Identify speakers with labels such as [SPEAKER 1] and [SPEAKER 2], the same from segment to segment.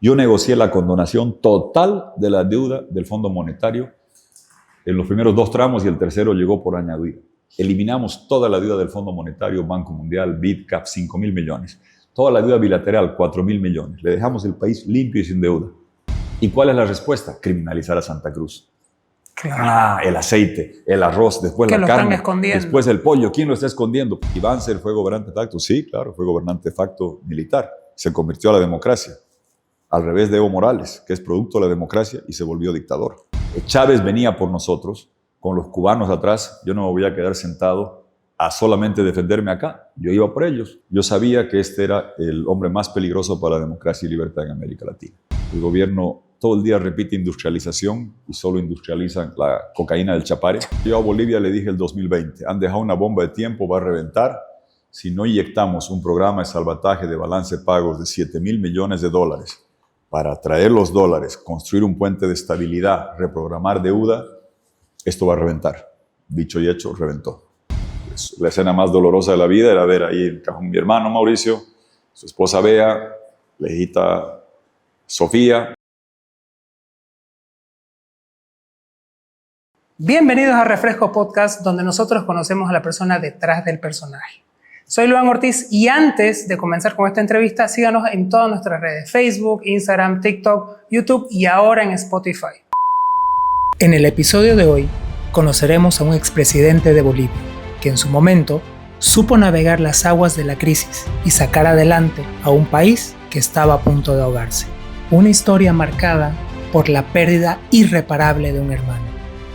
[SPEAKER 1] Yo negocié la condonación total de la deuda del Fondo Monetario en los primeros 2 tramos y el tercero llegó por añadidura. Eliminamos toda la deuda del Fondo Monetario, Banco Mundial, BID, CAP, 5.000 millones. Toda la deuda bilateral, 4.000 millones. Le dejamos el país limpio y sin deuda. ¿Y cuál es la respuesta? Criminalizar a Santa Cruz.
[SPEAKER 2] Claro.
[SPEAKER 1] El aceite, el arroz, después la carne, después el pollo. ¿Quién lo está escondiendo? Iván Ser fue gobernante de facto. Sí, claro, fue gobernante de facto militar. Se convirtió a la democracia. Al revés de Evo Morales, que es producto de la democracia y se volvió dictador. Chávez venía por nosotros, con los cubanos atrás. Yo no me voy a quedar sentado a solamente defenderme acá. Yo iba por ellos. Yo sabía que este era el hombre más peligroso para la democracia y libertad en América Latina. El gobierno todo el día repite industrialización y solo industrializan la cocaína del Chapare. Yo a Bolivia le dije el 2020, han dejado una bomba de tiempo, va a reventar. Si no inyectamos un programa de salvataje de balance de pagos de 7.000 millones de dólares para traer los dólares, construir un puente de estabilidad, reprogramar deuda, esto va a reventar. Dicho y hecho, reventó. Pues, la escena más dolorosa de la vida era ver ahí el cajón mi hermano Mauricio, su esposa Bea, la hijita Sofía.
[SPEAKER 2] Bienvenidos a Refresco Podcast, donde nosotros conocemos a la persona detrás del personaje. Soy Luan Ortiz y antes de comenzar con esta entrevista, síganos en todas nuestras redes: Facebook, Instagram, TikTok, YouTube y ahora en Spotify. En el episodio de hoy, conoceremos a un expresidente de Bolivia, que en su momento supo navegar las aguas de la crisis y sacar adelante a un país que estaba a punto de ahogarse. Una historia marcada por la pérdida irreparable de un hermano,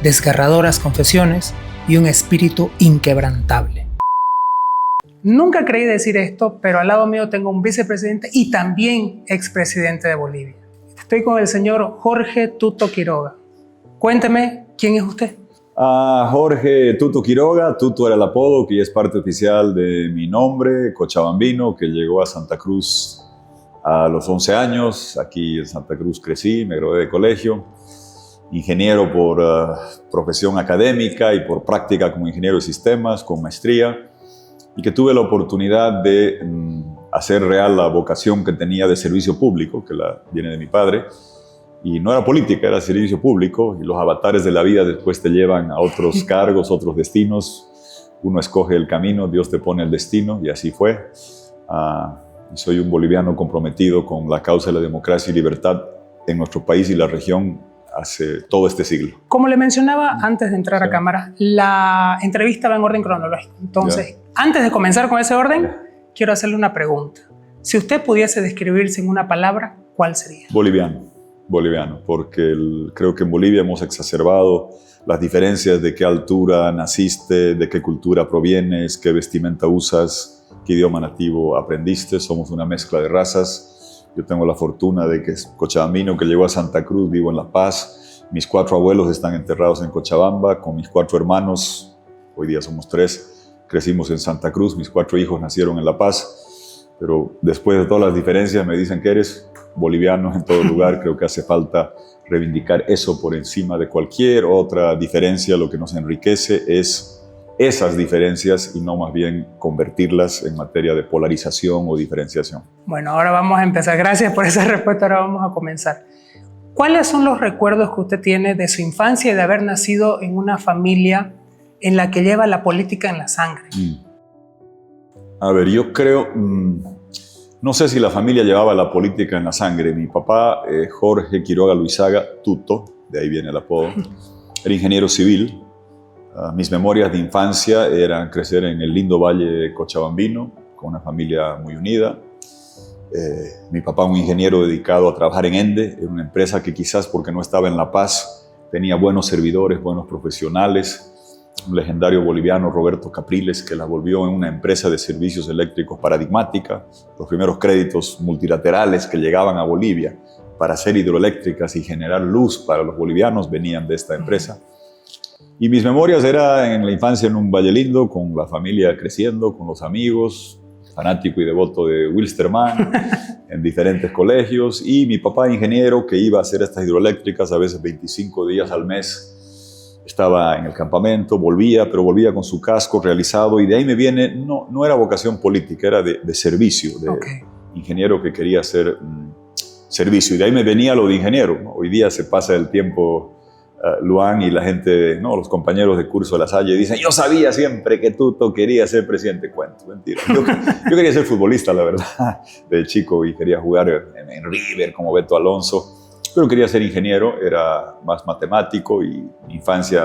[SPEAKER 2] desgarradoras confesiones y un espíritu inquebrantable. Nunca creí decir esto, pero al lado mío tengo un vicepresidente y también expresidente de Bolivia. Estoy con el señor Jorge Tuto Quiroga. Cuénteme, ¿quién es usted?
[SPEAKER 1] Jorge Tuto Quiroga. Tuto era el apodo que ya es parte oficial de mi nombre, cochabambino, que llegó a Santa Cruz a los 11 años. Aquí en Santa Cruz crecí, me gradué de colegio. Ingeniero por profesión académica y por práctica como ingeniero de sistemas, con maestría, y que tuve la oportunidad de hacer real la vocación que tenía de servicio público, que viene de mi padre, y no era política, era servicio público, y los avatares de la vida después te llevan a otros cargos, otros destinos. Uno escoge el camino, Dios te pone el destino, y así fue. Y soy un boliviano comprometido con la causa de la democracia y libertad en nuestro país y la región hace todo este siglo.
[SPEAKER 2] Como le mencionaba antes de entrar a cámara, la entrevista va en orden cronológico. Entonces, antes de comenzar con ese orden, quiero hacerle una pregunta. Si usted pudiese describirse en una palabra, ¿cuál sería?
[SPEAKER 1] Boliviano, porque creo que en Bolivia hemos exacerbado las diferencias de qué altura naciste, de qué cultura provienes, qué vestimenta usas, qué idioma nativo aprendiste. Somos una mezcla de razas. Yo tengo la fortuna de que es cochabambino, que llegó a Santa Cruz, vivo en La Paz. Mis 4 abuelos están enterrados en Cochabamba, con mis 4 hermanos, hoy día somos 3, crecimos en Santa Cruz, mis 4 hijos nacieron en La Paz, pero después de todas las diferencias me dicen que eres boliviano en todo lugar. Creo que hace falta reivindicar eso por encima de cualquier otra diferencia. Lo que nos enriquece es esas diferencias y no más bien convertirlas en materia de polarización o diferenciación.
[SPEAKER 2] Bueno, ahora vamos a empezar. Gracias por esa respuesta. Ahora vamos a comenzar. ¿Cuáles son los recuerdos que usted tiene de su infancia y de haber nacido en una familia en la que lleva la política en la sangre?
[SPEAKER 1] A ver, yo creo, no sé si la familia llevaba la política en la sangre. Mi papá, Jorge Quiroga Luizaga, Tuto, de ahí viene el apodo, era ingeniero civil. Mis memorias de infancia eran crecer en el lindo valle cochabambino, con una familia muy unida. Mi papá, un ingeniero dedicado a trabajar en ENDE, en una empresa que quizás porque no estaba en La Paz, tenía buenos servidores, buenos profesionales. Un legendario boliviano, Roberto Capriles, que la volvió en una empresa de servicios eléctricos paradigmática. Los primeros créditos multilaterales que llegaban a Bolivia para hacer hidroeléctricas y generar luz para los bolivianos venían de esta empresa. Y mis memorias eran en la infancia en un valle lindo, con la familia creciendo, con los amigos, fanático y devoto de Wilstermann, en diferentes colegios, y mi papá ingeniero que iba a hacer estas hidroeléctricas a veces 25 días al mes. Estaba en el campamento, pero volvía con su casco realizado, y de ahí me viene, no era vocación política, era de servicio, de ingeniero que quería hacer servicio. Y de ahí me venía lo de ingeniero, ¿no? Hoy día se pasa el tiempo, Luan y la gente, ¿no? Los compañeros de curso de La Salle dicen, yo sabía siempre que Tuto quería ser presidente. Cuento, mentira. Yo quería ser futbolista, la verdad, de chico, y quería jugar en River como Beto Alonso, pero quería ser ingeniero, era más matemático, y mi infancia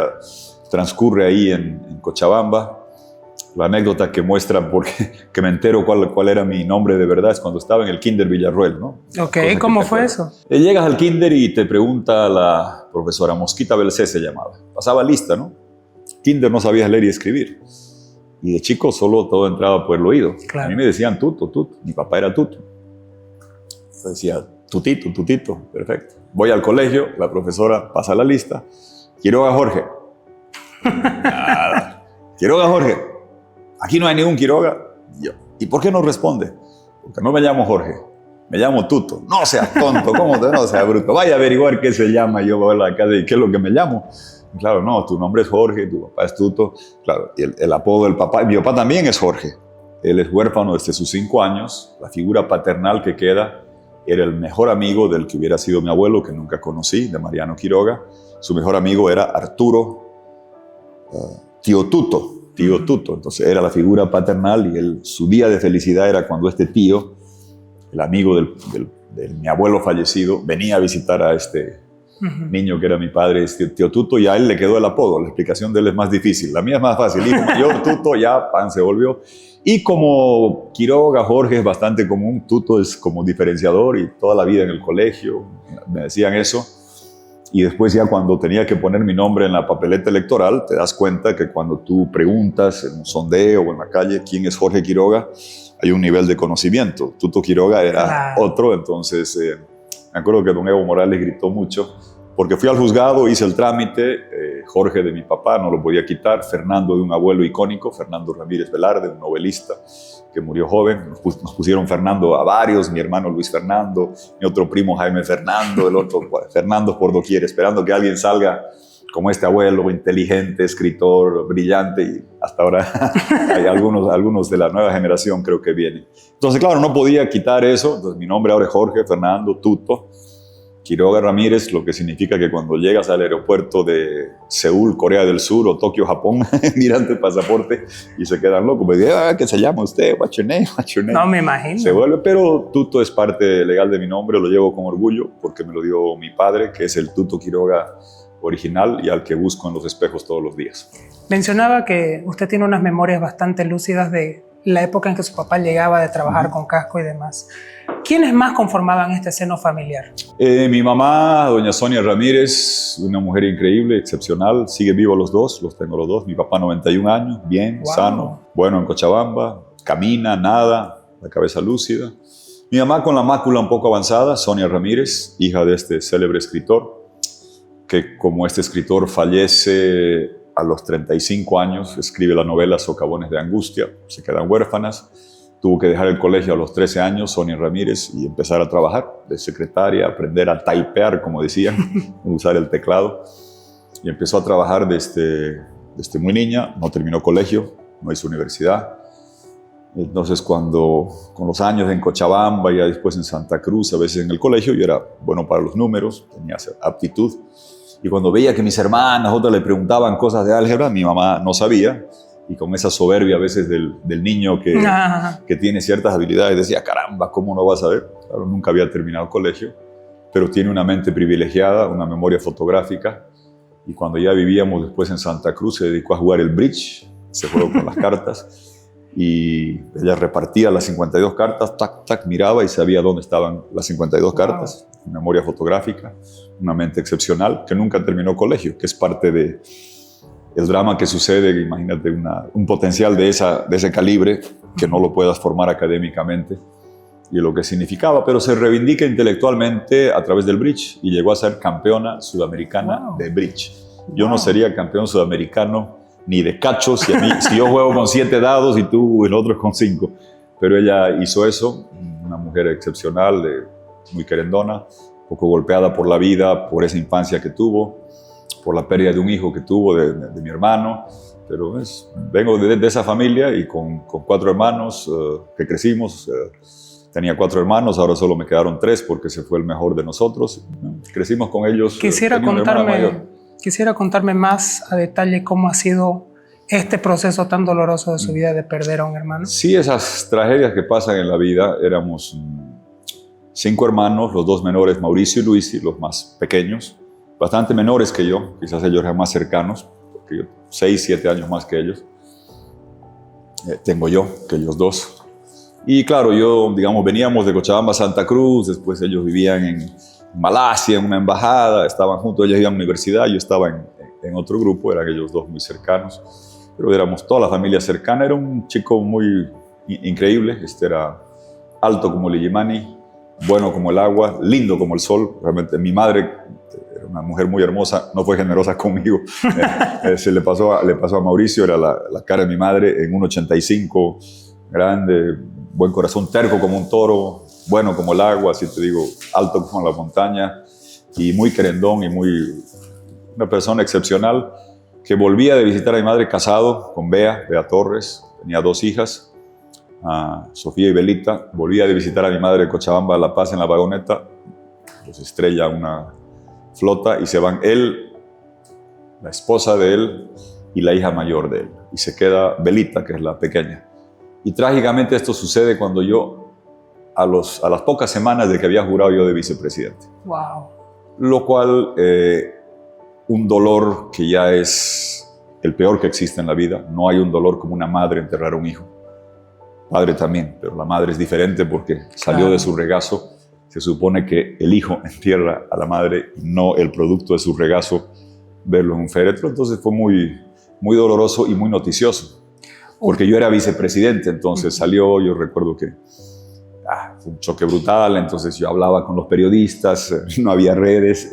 [SPEAKER 1] transcurre ahí en Cochabamba. La anécdota que muestra que me entero cuál era mi nombre de verdad es cuando estaba en el Kinder Villarroel, ¿no?
[SPEAKER 2] Ok, ¿cómo fue eso?
[SPEAKER 1] Llegas al Kinder y te pregunta la profesora, Mosquita Belcé se llamaba. Pasaba lista, ¿no? Kinder no sabías leer y escribir. Y de chico solo todo entraba por el oído. Claro. A mí me decían Tuto. Mi papá era Tuto. Entonces decía Tutito, perfecto. Voy al colegio, la profesora pasa la lista. Quiroga Jorge. Nada. Quiroga Jorge. Aquí no hay ningún Quiroga. ¿Y por qué no responde? Porque no me llamo Jorge, me llamo Tuto. No seas tonto, ¿cómo te no seas bruto? Vaya a averiguar qué se llama. Yo voy a la casa y qué es lo que me llamo. Y claro, no, tu nombre es Jorge, tu papá es Tuto. Claro, y el apodo del papá, mi papá también es Jorge. Él es huérfano desde sus 5 años. La figura paternal que queda era el mejor amigo del que hubiera sido mi abuelo, que nunca conocí, de Mariano Quiroga. Su mejor amigo era Arturo, tío Tuto. Entonces era la figura paternal, y su día de felicidad era cuando este tío, el amigo de mi abuelo fallecido, venía a visitar a este niño que era mi padre, tío Tuto, y a él le quedó el apodo. La explicación de él es más difícil, la mía es más fácil. Hijo mayor, Tuto, ya pan se volvió. Y como Quiroga Jorge es bastante común, Tuto es como diferenciador, y toda la vida en el colegio me decían eso. Y después ya cuando tenía que poner mi nombre en la papeleta electoral, te das cuenta que cuando tú preguntas en un sondeo o en la calle quién es Jorge Quiroga, hay un nivel de conocimiento. Tuto Quiroga era otro, entonces me acuerdo que don Evo Morales gritó mucho, porque fui al juzgado, hice el trámite, Jorge de mi papá no lo podía quitar, Fernando de un abuelo icónico, Fernando Ramírez Velarde, un novelista que murió joven. Nos pusieron Fernando a varios, mi hermano Luis Fernando, mi otro primo Jaime Fernando, el otro Fernando por doquier, esperando que alguien salga como este abuelo, inteligente, escritor, brillante, y hasta ahora hay algunos de la nueva generación creo que vienen. Entonces, claro, no podía quitar eso. Entonces, mi nombre ahora es Jorge Fernando Tuto Quiroga Ramírez, lo que significa que cuando llegas al aeropuerto de Seúl, Corea del Sur, o Tokio, Japón, miran tu pasaporte y se quedan locos. Me dicen, ¿qué se llama usted? What's your name?
[SPEAKER 2] No, me imagino.
[SPEAKER 1] Se vuelve, pero Tuto es parte legal de mi nombre, lo llevo con orgullo porque me lo dio mi padre, que es el Tuto Quiroga original y al que busco en los espejos todos los días.
[SPEAKER 2] Mencionaba que usted tiene unas memorias bastante lúcidas de la época en que su papá llegaba de trabajar con casco y demás. ¿Quiénes más conformaban este seno familiar?
[SPEAKER 1] Mi mamá, doña Sonia Ramírez, una mujer increíble, excepcional. Sigue vivo los dos, los tengo los dos. Mi papá 91 años, bien, sano, bueno en Cochabamba, camina, nada, la cabeza lúcida. Mi mamá con la mácula un poco avanzada, Sonia Ramírez, hija de este célebre escritor, que como este escritor fallece a los 35 años, escribe la novela Socavones de Angustia, se quedan huérfanas. Tuvo que dejar el colegio a los 13 años, Sonia Ramírez, y empezar a trabajar de secretaria, aprender a typear, como decían, usar el teclado. Y empezó a trabajar desde muy niña, no terminó colegio, no hizo universidad. Entonces, con los años en Cochabamba y ya después en Santa Cruz, a veces en el colegio, yo era bueno para los números, tenía aptitud. Y cuando veía que mis hermanas, otras le preguntaban cosas de álgebra, mi mamá no sabía. Y con esa soberbia a veces del niño que tiene ciertas habilidades, decía, caramba, ¿cómo no vas a ver? Claro, nunca había terminado el colegio, pero tiene una mente privilegiada, una memoria fotográfica. Y cuando ya vivíamos después en Santa Cruz, se dedicó a jugar el bridge, se jugó con las cartas. Y ella repartía las 52 cartas, tac, tac, miraba y sabía dónde estaban las 52 cartas. Memoria fotográfica, una mente excepcional, que nunca terminó colegio, que es parte de el drama que sucede. Imagínate un potencial de ese calibre que no lo puedas formar académicamente, y lo que significaba, pero se reivindica intelectualmente a través del bridge y llegó a ser campeona sudamericana de bridge. Yo no sería campeón sudamericano ni de cachos si yo juego con 7 dados y tú el otro con 5, pero ella hizo eso, una mujer excepcional, muy querendona, poco golpeada por la vida, por esa infancia que tuvo, por la pérdida de un hijo que tuvo de mi hermano, pero vengo de esa familia y con 4 hermanos que crecimos, Tenía 4 hermanos, ahora solo me quedaron 3 porque se fue el mejor de nosotros. Crecimos con ellos.
[SPEAKER 2] Quisiera contarme más a detalle cómo ha sido este proceso tan doloroso de su vida de perder a un hermano.
[SPEAKER 1] Sí, esas tragedias que pasan en la vida. Éramos 5 hermanos, los 2 menores, Mauricio y Luis, y los más pequeños, bastante menores que yo, quizás ellos eran más cercanos, porque yo 6, 7 años más que ellos. Tengo yo, que ellos 2. Y claro, yo, digamos, veníamos de Cochabamba a Santa Cruz, después ellos vivían en Malasia, en una embajada, estaban juntos, ellos iban a la universidad, yo estaba en otro grupo, eran ellos 2 muy cercanos, pero éramos toda la familia cercana. Era un chico muy increíble, era alto como Ligimani, bueno como el agua, lindo como el sol. Realmente mi madre era una mujer muy hermosa, no fue generosa conmigo. Le pasó a Mauricio, era la cara de mi madre, en 1,85, grande, buen corazón, terco como un toro, bueno como el agua, así te digo, alto como la montaña, y muy querendón y una persona excepcional, que volvía de visitar a mi madre casado con Bea Torres. Tenía 2 hijas, Sofía y Belita. Volvía de visitar a mi madre de Cochabamba a La Paz en la vagoneta, los estrella una flota y se van él, la esposa de él y la hija mayor de él, y se queda Belita, que es la pequeña. Y trágicamente esto sucede cuando yo, a las pocas semanas de que había jurado yo de vicepresidente.
[SPEAKER 2] Wow.
[SPEAKER 1] Lo cual, un dolor que ya es el peor que existe en la vida. No hay un dolor como una madre enterrar a un hijo. Padre también, pero la madre es diferente porque salió de su regazo. Se supone que el hijo entierra a la madre, no el producto de su regazo, verlo en un féretro. Entonces fue muy, muy doloroso y muy noticioso. Porque yo era vicepresidente, entonces salió, yo recuerdo que fue un choque brutal, entonces yo hablaba con los periodistas, no había redes,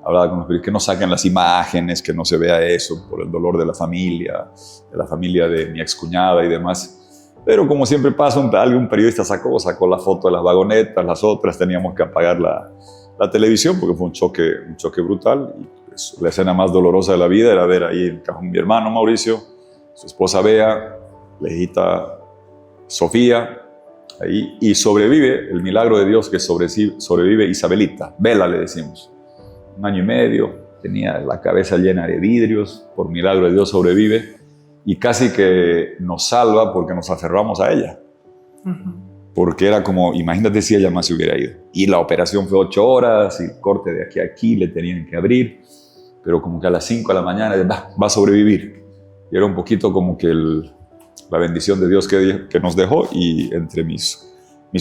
[SPEAKER 1] hablaba con los periodistas que no saquen las imágenes, que no se vea eso, por el dolor de la familia de mi excuñada y demás. Pero como siempre pasa, algún periodista sacó la foto de las vagonetas, las otras teníamos que apagar la televisión porque fue un choque brutal. Y pues, la escena más dolorosa de la vida era ver ahí el cajón mi hermano Mauricio, su esposa Bea, la hijita Sofía, ahí, y sobrevive el milagro de Dios que sobrevive Isabelita, Vela le decimos. 1 año y medio, tenía la cabeza llena de vidrios, por milagro de Dios sobrevive, y casi que nos salva porque nos aferramos a ella. Porque era como, imagínate si ella más se hubiera ido. Y la operación fue 8 horas, y corte de aquí a aquí, le tenían que abrir, pero como que a las 5 de la mañana va a sobrevivir. Y era un poquito como que la bendición de Dios que nos dejó, y entre mis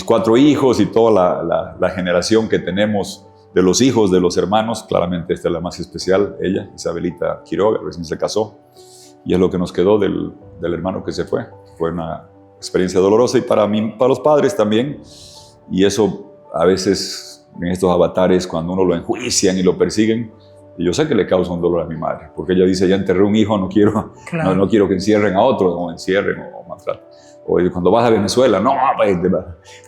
[SPEAKER 1] 4 hijos y toda la generación que tenemos de los hijos, de los hermanos, claramente esta es la más especial, ella, Isabelita Quiroga, recién se casó, y es lo que nos quedó del hermano que se fue. Fue una experiencia dolorosa y para los padres también, y eso a veces en estos avatares, cuando uno lo enjuician y lo persiguen, yo sé que le causa un dolor a mi madre, porque ella dice, ya enterré un hijo, no quiero que encierren a otro, o encierren o maltraten. O cuando vas a Venezuela, no,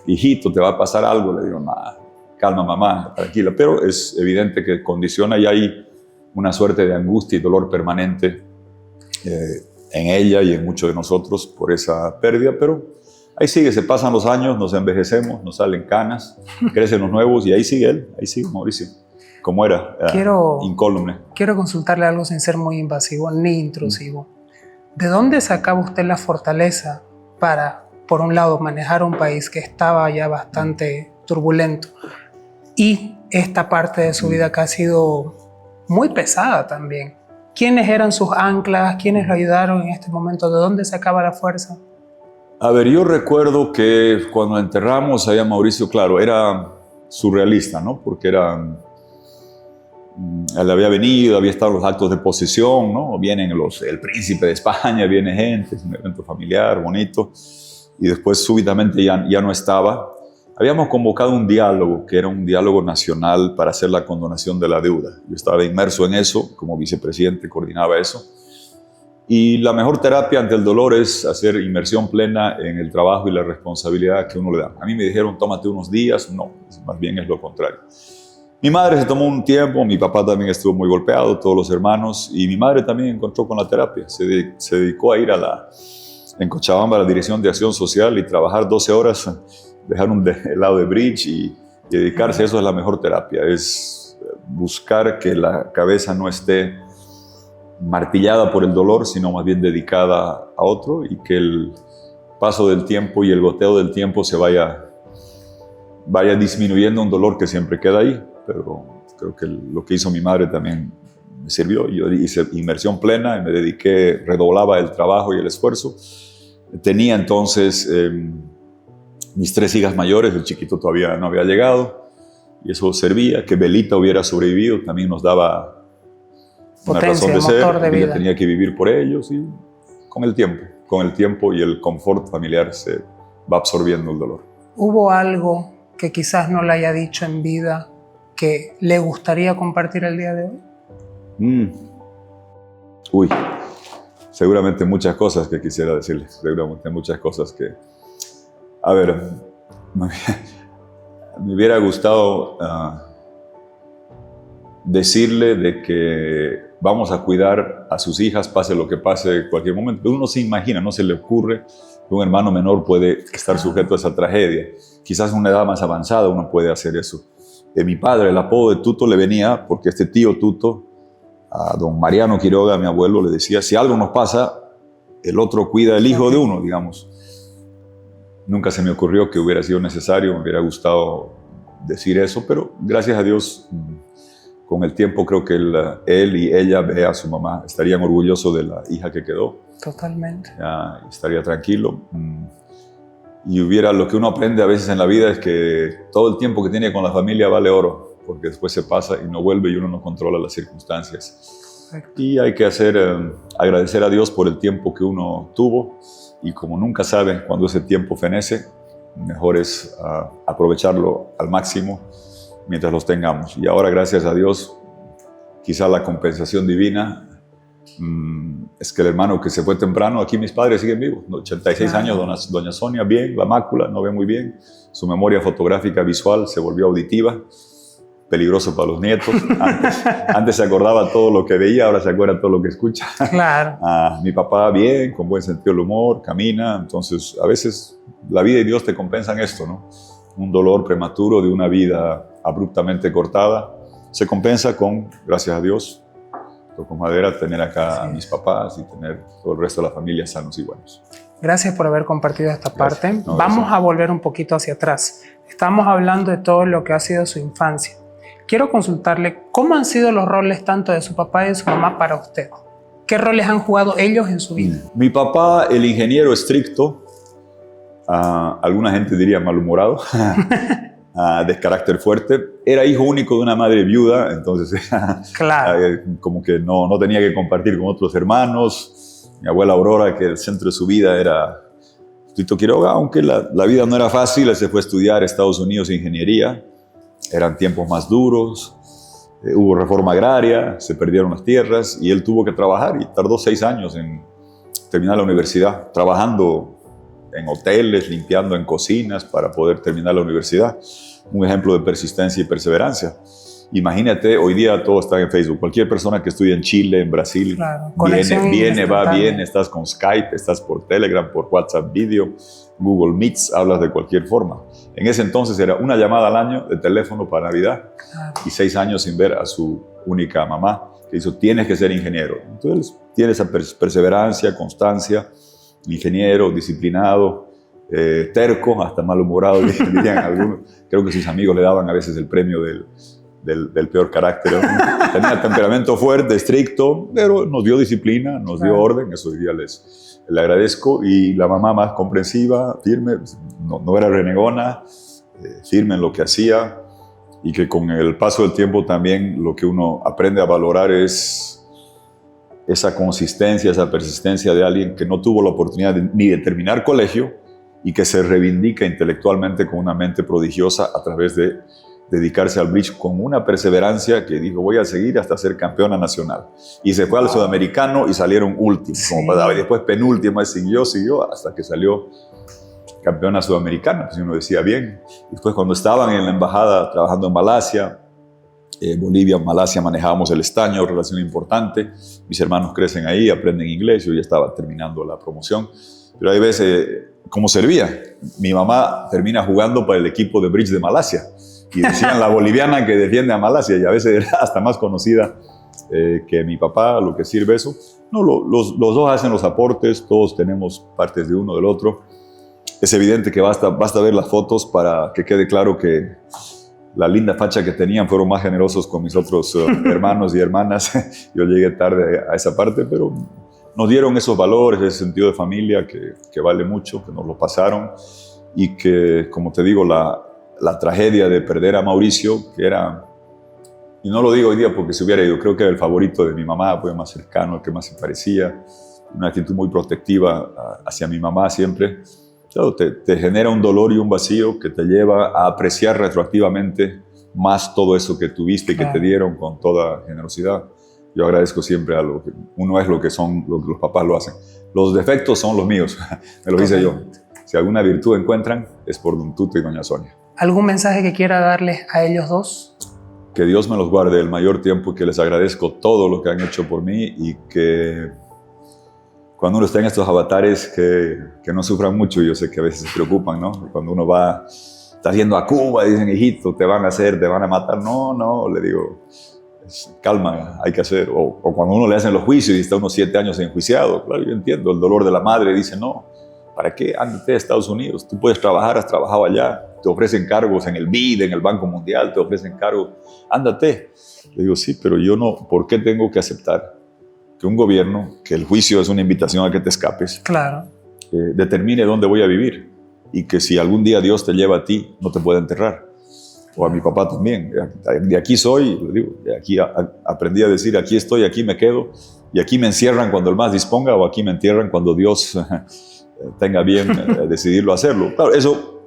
[SPEAKER 1] hijito, te va a pasar algo. Le digo, calma mamá, tranquila. Pero es evidente que condiciona y hay una suerte de angustia y dolor permanente en ella y en muchos de nosotros por esa pérdida, pero ahí sigue, se pasan los años, nos envejecemos, nos salen canas, crecen los nuevos y ahí sigue Mauricio. Como era, incólume.
[SPEAKER 2] Quiero consultarle algo sin ser muy invasivo ni intrusivo. ¿De dónde sacaba usted la fortaleza para, por un lado, manejar un país que estaba ya bastante turbulento y esta parte de su vida que ha sido muy pesada también? ¿Quiénes eran sus anclas? ¿Quiénes lo ayudaron en este momento? ¿De dónde sacaba la fuerza?
[SPEAKER 1] A ver, yo recuerdo que cuando enterramos a Mauricio, claro, era surrealista, ¿no? Porque él había venido, había estado en los actos de posesión, ¿no? Vienen el príncipe de España, viene gente, es un evento familiar, bonito, y después súbitamente ya no estaba. Habíamos convocado un diálogo, que era un diálogo nacional para hacer la condonación de la deuda. Yo estaba inmerso en eso, como vicepresidente coordinaba eso. Y la mejor terapia ante el dolor es hacer inmersión plena en el trabajo y la responsabilidad que uno le da. A mí me dijeron, tómate unos días. No, más bien es lo contrario. Mi madre se tomó un tiempo, mi papá también estuvo muy golpeado, todos los hermanos, y mi madre también encontró con la terapia. Se dedicó a ir en Cochabamba a la Dirección de Acción Social y trabajar 12 horas dejar un helado de bridge y dedicarse. Eso es la mejor terapia, es buscar que la cabeza no esté martillada por el dolor, sino más bien dedicada a otro, y que el paso del tiempo y el goteo del tiempo se vaya disminuyendo un dolor que siempre queda ahí. Pero creo que lo que hizo mi madre también me sirvió. Yo hice inmersión plena y me dediqué, redoblaba el trabajo y el esfuerzo. Tenía entonces mis 3 hijas mayores, el chiquito todavía no había llegado, y eso servía. Que Belita hubiera sobrevivido también nos daba una
[SPEAKER 2] potencia,
[SPEAKER 1] razón de ser.
[SPEAKER 2] motor de vida.
[SPEAKER 1] Ella tenía que vivir por ellos, y con el tiempo y el confort familiar se va absorbiendo el dolor.
[SPEAKER 2] ¿Hubo algo que quizás no le haya dicho en vida que le gustaría compartir el día de hoy?
[SPEAKER 1] Uy, seguramente muchas cosas que quisiera decirles, seguramente muchas cosas que... A ver, me hubiera gustado decirle de que vamos a cuidar a sus hijas, pase lo que pase en cualquier momento. Pero uno se imagina, no se le ocurre que un hermano menor puede estar sujeto a esa tragedia. Quizás en una edad más avanzada uno puede hacer eso. Mi padre, el apodo de Tuto le venía porque este tío Tuto, a don Mariano Quiroga, mi abuelo, le decía: si algo nos pasa, el otro cuida el hijo de uno, digamos. Nunca se me ocurrió que hubiera sido necesario, me hubiera gustado decir eso, pero gracias a Dios, con el tiempo creo que él y ella, ve a su mamá, estarían orgullosos de la hija que quedó.
[SPEAKER 2] Totalmente.
[SPEAKER 1] Ya estaría tranquilo. Y lo que uno aprende a veces en la vida es que todo el tiempo que tiene con la familia vale oro, porque después se pasa y no vuelve y uno no controla las circunstancias.
[SPEAKER 2] Perfecto.
[SPEAKER 1] Y hay que agradecer a Dios por el tiempo que uno tuvo, y como nunca saben cuándo ese tiempo fenece, mejor es aprovecharlo al máximo mientras los tengamos. Y ahora, gracias a Dios, quizá la compensación divina es que el hermano que se fue temprano, aquí mis padres siguen vivos, 86 años, doña Sonia, bien, la mácula, no ve muy bien, su memoria fotográfica visual se volvió auditiva, peligroso para los nietos. Antes se acordaba todo lo que veía, ahora se acuerda todo lo que escucha.
[SPEAKER 2] Claro.
[SPEAKER 1] Mi papá bien, con buen sentido del humor, camina. Entonces, a veces la vida y Dios te compensan esto, ¿no? Un dolor prematuro de una vida abruptamente cortada se compensa con, gracias a Dios, toco madera, tener acá a mis papás y tener todo el resto de la familia sanos y buenos.
[SPEAKER 2] Gracias por haber compartido esta parte.
[SPEAKER 1] No,
[SPEAKER 2] vamos a volver un poquito hacia atrás. Estamos hablando de todo lo que ha sido su infancia. Quiero consultarle cómo han sido los roles tanto de su papá y de su mamá para usted. ¿Qué roles han jugado ellos en su vida?
[SPEAKER 1] Mi papá, el ingeniero estricto, alguna gente diría malhumorado, de carácter fuerte, era hijo único de una madre viuda, entonces
[SPEAKER 2] Claro.
[SPEAKER 1] como que no tenía que compartir con otros hermanos. Mi abuela Aurora, que el centro de su vida era Tito Quiroga, aunque la vida no era fácil, él se fue a estudiar a Estados Unidos ingeniería. Eran tiempos más duros, hubo reforma agraria, se perdieron las tierras y él tuvo que trabajar y tardó 6 años en terminar la universidad, trabajando en hoteles, limpiando en cocinas para poder terminar la universidad. Un ejemplo de persistencia y perseverancia. Imagínate, hoy día todo está en Facebook. Cualquier persona que estudie en Chile, en Brasil,
[SPEAKER 2] Claro.
[SPEAKER 1] viene, va bien, estás con Skype, estás por Telegram, por WhatsApp Video, Google Meets, hablas de cualquier forma. En ese entonces era una llamada al año de teléfono para Navidad.
[SPEAKER 2] Claro.
[SPEAKER 1] Y 6 años sin ver a su única mamá, que dijo: tienes que ser ingeniero. Entonces tiene esa perseverancia, constancia, ingeniero, disciplinado, terco, hasta malhumorado, dirían algunos. Creo que sus amigos le daban a veces el premio del peor carácter. Tenía temperamento fuerte, estricto, pero nos dio disciplina, nos dio orden, eso hoy día le agradezco. Y la mamá más comprensiva, firme, no era renegona, firme en lo que hacía, y que con el paso del tiempo también lo que uno aprende a valorar es esa consistencia, esa persistencia de alguien que no tuvo la oportunidad ni de terminar colegio y que se reivindica intelectualmente con una mente prodigiosa a través de dedicarse al bridge con una perseverancia que dijo: voy a seguir hasta ser campeona nacional. Y se fue al sudamericano y salieron últimos, como pasaba, y después penúltima, siguió hasta que salió campeona sudamericana. Pues uno decía bien. Después, cuando estaban en la embajada trabajando en Malasia, Bolivia, Malasia, manejábamos el estaño, relación importante. Mis hermanos crecen ahí, aprenden inglés, yo ya estaba terminando la promoción. Pero hay veces cómo servía. Mi mamá termina jugando para el equipo de bridge de Malasia y decían la boliviana que defiende a Malasia, y a veces era hasta más conocida que mi papá, lo que sirve eso. No, los dos hacen los aportes, todos tenemos partes de uno del otro. Es evidente que basta ver las fotos para que quede claro que la linda facha que tenían fueron más generosos con mis otros hermanos y hermanas. Yo llegué tarde a esa parte, pero nos dieron esos valores, ese sentido de familia que vale mucho, que nos lo pasaron, y que, como te digo, la tragedia de perder a Mauricio, que era, y no lo digo hoy día porque se hubiera ido, creo que era el favorito de mi mamá, fue más cercano, el que más se parecía, una actitud muy protectiva hacia mi mamá siempre. Claro, te genera un dolor y un vacío que te lleva a apreciar retroactivamente más todo eso que tuviste y que te dieron con toda generosidad. Yo agradezco siempre a lo que uno es, lo que los papás lo hacen. Los defectos son los míos, me lo hice yo. Si alguna virtud encuentran, es por Don Tuto y Doña Sonia.
[SPEAKER 2] ¿Algún mensaje que quiera darles a ellos dos?
[SPEAKER 1] Que Dios me los guarde el mayor tiempo y que les agradezco todo lo que han hecho por mí, y que cuando uno está en estos avatares que no sufran mucho. Yo sé que a veces se preocupan, ¿no? Cuando uno está yendo a Cuba y dicen, hijito, te van a matar. No, le digo, calma, hay que hacer. O cuando uno le hacen los juicios y está unos 7 años enjuiciado, claro, yo entiendo el dolor de la madre, dice, no, ¿para qué? Ándate a Estados Unidos, tú puedes trabajar, has trabajado allá, te ofrecen cargos en el BID, en el Banco Mundial, te ofrecen cargos, ándate. Le digo, sí, pero yo no, ¿por qué tengo que aceptar que un gobierno, que el juicio es una invitación a que te escapes,
[SPEAKER 2] claro,
[SPEAKER 1] determine dónde voy a vivir, y que si algún día Dios te lleva a ti, no te puede enterrar? O a mi papá también. De aquí soy, le digo, de aquí aprendí a decir, aquí estoy, aquí me quedo, y aquí me encierran cuando el más disponga, o aquí me entierran cuando Dios tenga bien decidirlo hacerlo. Claro, eso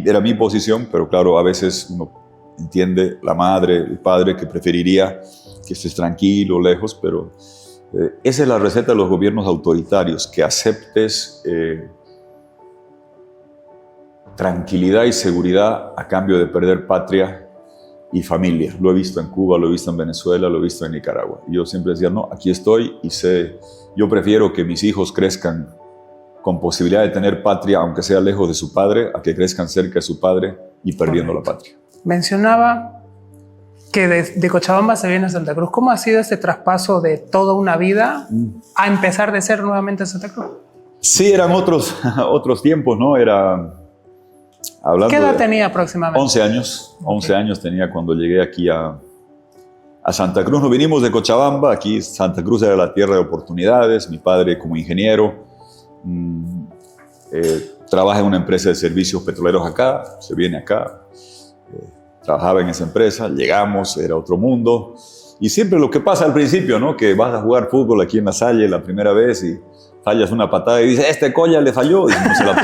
[SPEAKER 1] era mi posición, pero claro, a veces uno entiende, la madre, el padre, que preferiría que estés tranquilo, lejos, pero esa es la receta de los gobiernos autoritarios, que aceptes tranquilidad y seguridad a cambio de perder patria y familia. Lo he visto en Cuba, lo he visto en Venezuela, lo he visto en Nicaragua. Y yo siempre decía, no, aquí estoy y yo prefiero que mis hijos crezcan con posibilidad de tener patria, aunque sea lejos de su padre, a que crezcan cerca de su padre y perdiendo la patria. Mencionaba
[SPEAKER 2] que de Cochabamba se viene a Santa Cruz. ¿Cómo ha sido este traspaso de toda una vida a empezar de ser nuevamente en Santa Cruz?
[SPEAKER 1] Sí, eran otros tiempos, ¿no?
[SPEAKER 2] ¿Qué edad tenía aproximadamente?
[SPEAKER 1] 11 años. 11 años tenía cuando llegué aquí a Santa Cruz. Nos vinimos de Cochabamba. Aquí Santa Cruz era la tierra de oportunidades. Mi padre, como ingeniero, trabaja en una empresa de servicios petroleros acá. Se viene acá. Trabajaba en esa empresa, llegamos, era otro mundo. Y siempre lo que pasa al principio, ¿no? Que vas a jugar fútbol aquí en La Salle la primera vez y fallas una patada y dices, Colla le falló. Y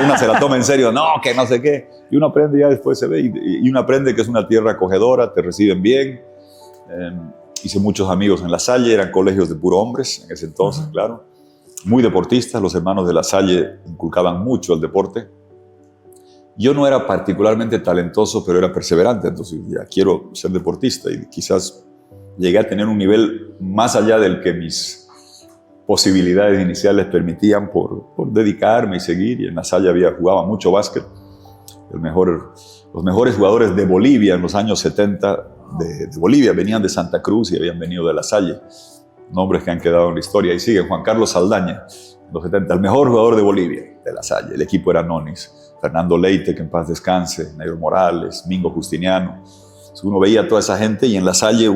[SPEAKER 1] una se la toma en serio, no, que no sé qué. Y uno aprende, ya después se ve, y uno aprende que es una tierra acogedora, te reciben bien. Hice muchos amigos en La Salle, eran colegios de puro hombres en ese entonces, claro. Muy deportistas, los hermanos de La Salle inculcaban mucho el deporte. Yo no era particularmente talentoso, pero era perseverante, entonces ya quiero ser deportista, y quizás llegué a tener un nivel más allá del que mis posibilidades iniciales permitían por dedicarme y seguir. Y en La Salle jugaba mucho básquet. Los mejores jugadores de Bolivia en los años 70 de Bolivia venían de Santa Cruz y habían venido de La Salle. Nombres que han quedado en la historia. Y sigue Juan Carlos Saldaña, en los 70, el mejor jugador de Bolivia, de La Salle. El equipo era Nonis. Fernando Leite, que en paz descanse, Negro Morales, Mingo Justiniano. Uno veía a toda esa gente, y en La Salle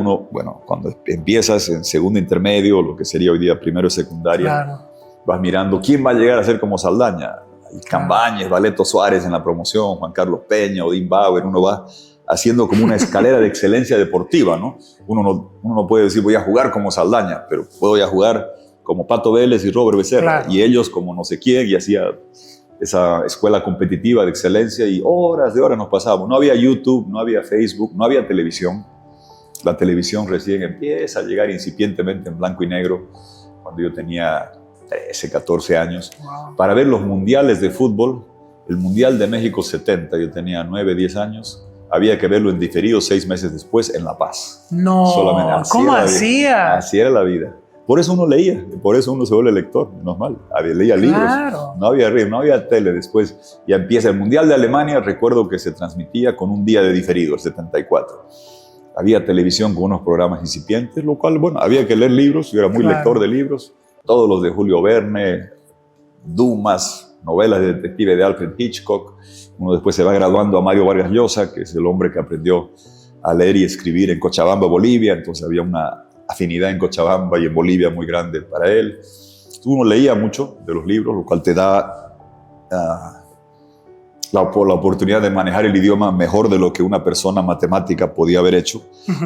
[SPEAKER 1] cuando empiezas en segundo intermedio, lo que sería hoy día primero y secundaria, claro, vas mirando quién va a llegar a ser como Saldaña. Hay Cambañez, Valeto Suárez en la promoción, Juan Carlos Peña, Odín Bauer. Uno va haciendo como una escalera de excelencia deportiva, ¿no? Uno no puede decir voy a jugar como Saldaña, pero puedo ya jugar como Pato Vélez y Robert Becerra, claro, y ellos como no sé quién, y hacía esa escuela competitiva de excelencia, y horas de horas nos pasábamos. No había YouTube, no había Facebook, no había televisión. La televisión recién empieza a llegar incipientemente en blanco y negro cuando yo tenía 13, 14 años. Wow. Para ver los mundiales de fútbol, el Mundial de México 70, yo tenía 9, 10 años, había que verlo en diferido 6 meses después en La Paz.
[SPEAKER 2] No, ¿cómo hacía?
[SPEAKER 1] Así era la vida. Por eso uno leía, por eso uno se vuelve lector, menos mal. Leía libros, no había tele. Después ya empieza el Mundial de Alemania, recuerdo que se transmitía con un día de diferido, el 74. Había televisión con unos programas incipientes, lo cual, bueno, había que leer libros, yo era muy lector de libros, todos los de Julio Verne, Dumas, novelas de detective de Alfred Hitchcock. Uno después se va graduando a Mario Vargas Llosa, que es el hombre que aprendió a leer y escribir en Cochabamba, Bolivia, entonces había una afinidad en Cochabamba y en Bolivia muy grande para él. Uno leía mucho de los libros, lo cual te da la oportunidad de manejar el idioma mejor de lo que una persona matemática podía haber hecho.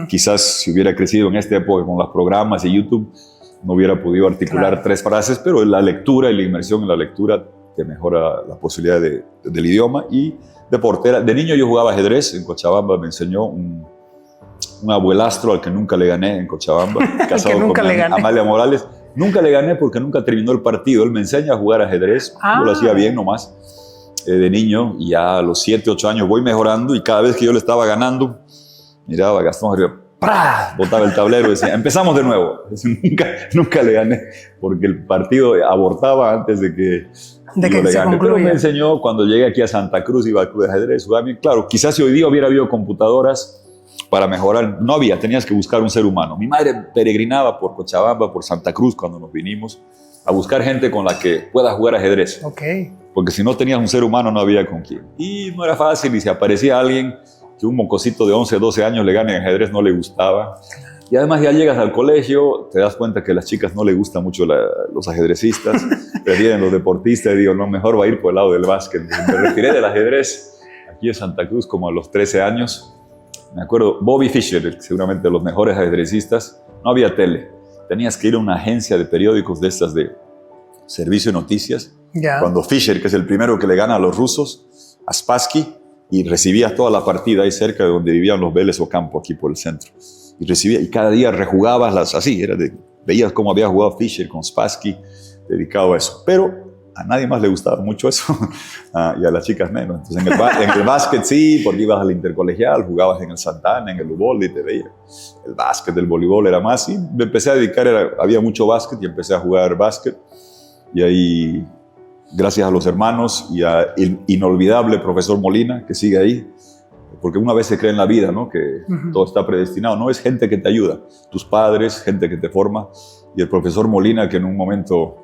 [SPEAKER 1] Quizás si hubiera crecido en esta época con los programas y YouTube, no hubiera podido articular 3 frases, pero la lectura y la inmersión en la lectura te mejora la posibilidad del idioma. Y deporte. De niño yo jugaba ajedrez en Cochabamba, me enseñó un abuelastro al que nunca le gané en Cochabamba, casado con Amalia Morales. Nunca le gané porque nunca terminó el partido. Él me enseña a jugar ajedrez, yo lo hacía bien nomás, de niño, y ya a los 7, 8 años voy mejorando, y cada vez que yo le estaba ganando, miraba a Gastón arriba, ¡prá! Botaba el tablero y decía, empezamos de nuevo. Nunca le gané, porque el partido abortaba antes de que yo le gané. Pero me enseñó, cuando llegué aquí a Santa Cruz, iba al club de ajedrez, jugaba bien. Claro, quizás si hoy día hubiera habido computadoras para mejorar, no había, tenías que buscar un ser humano. Mi madre peregrinaba por Cochabamba, por Santa Cruz, cuando nos vinimos, a buscar gente con la que pueda jugar ajedrez. Porque si no tenías un ser humano, no había con quién. Y no era fácil, y si aparecía alguien que un mocosito de 11, 12 años le gane en ajedrez, no le gustaba. Y además ya llegas al colegio, te das cuenta que a las chicas no les gustan mucho los ajedrecistas, prefieren los deportistas, y digo, no, mejor va a ir por el lado del básquet. Me retiré del ajedrez aquí en Santa Cruz como a los 13 años. Me acuerdo, Bobby Fischer, seguramente de los mejores ajedrecistas, no había tele. Tenías que ir a una agencia de periódicos de estas de servicio de noticias. Cuando Fischer, que es el primero que le gana a los rusos, a Spassky, y recibías toda la partida ahí cerca de donde vivían los Vélez Ocampo, aquí por el centro. Y recibía, y cada día rejugabas así, veías cómo había jugado Fischer con Spassky, dedicado a eso. Pero a nadie más le gustaba mucho eso, y a las chicas menos. Entonces en el básquet sí, porque ibas al intercolegial, jugabas en el Santana, en el Ubolde, y te veía. El básquet, el voleibol era más, y me empecé a dedicar, había mucho básquet, y empecé a jugar básquet. Y ahí, gracias a los hermanos y al inolvidable profesor Molina, que sigue ahí, porque una vez se cree en la vida, ¿no? Que todo está predestinado. No, es gente que te ayuda, tus padres, gente que te forma. Y el profesor Molina, que en un momento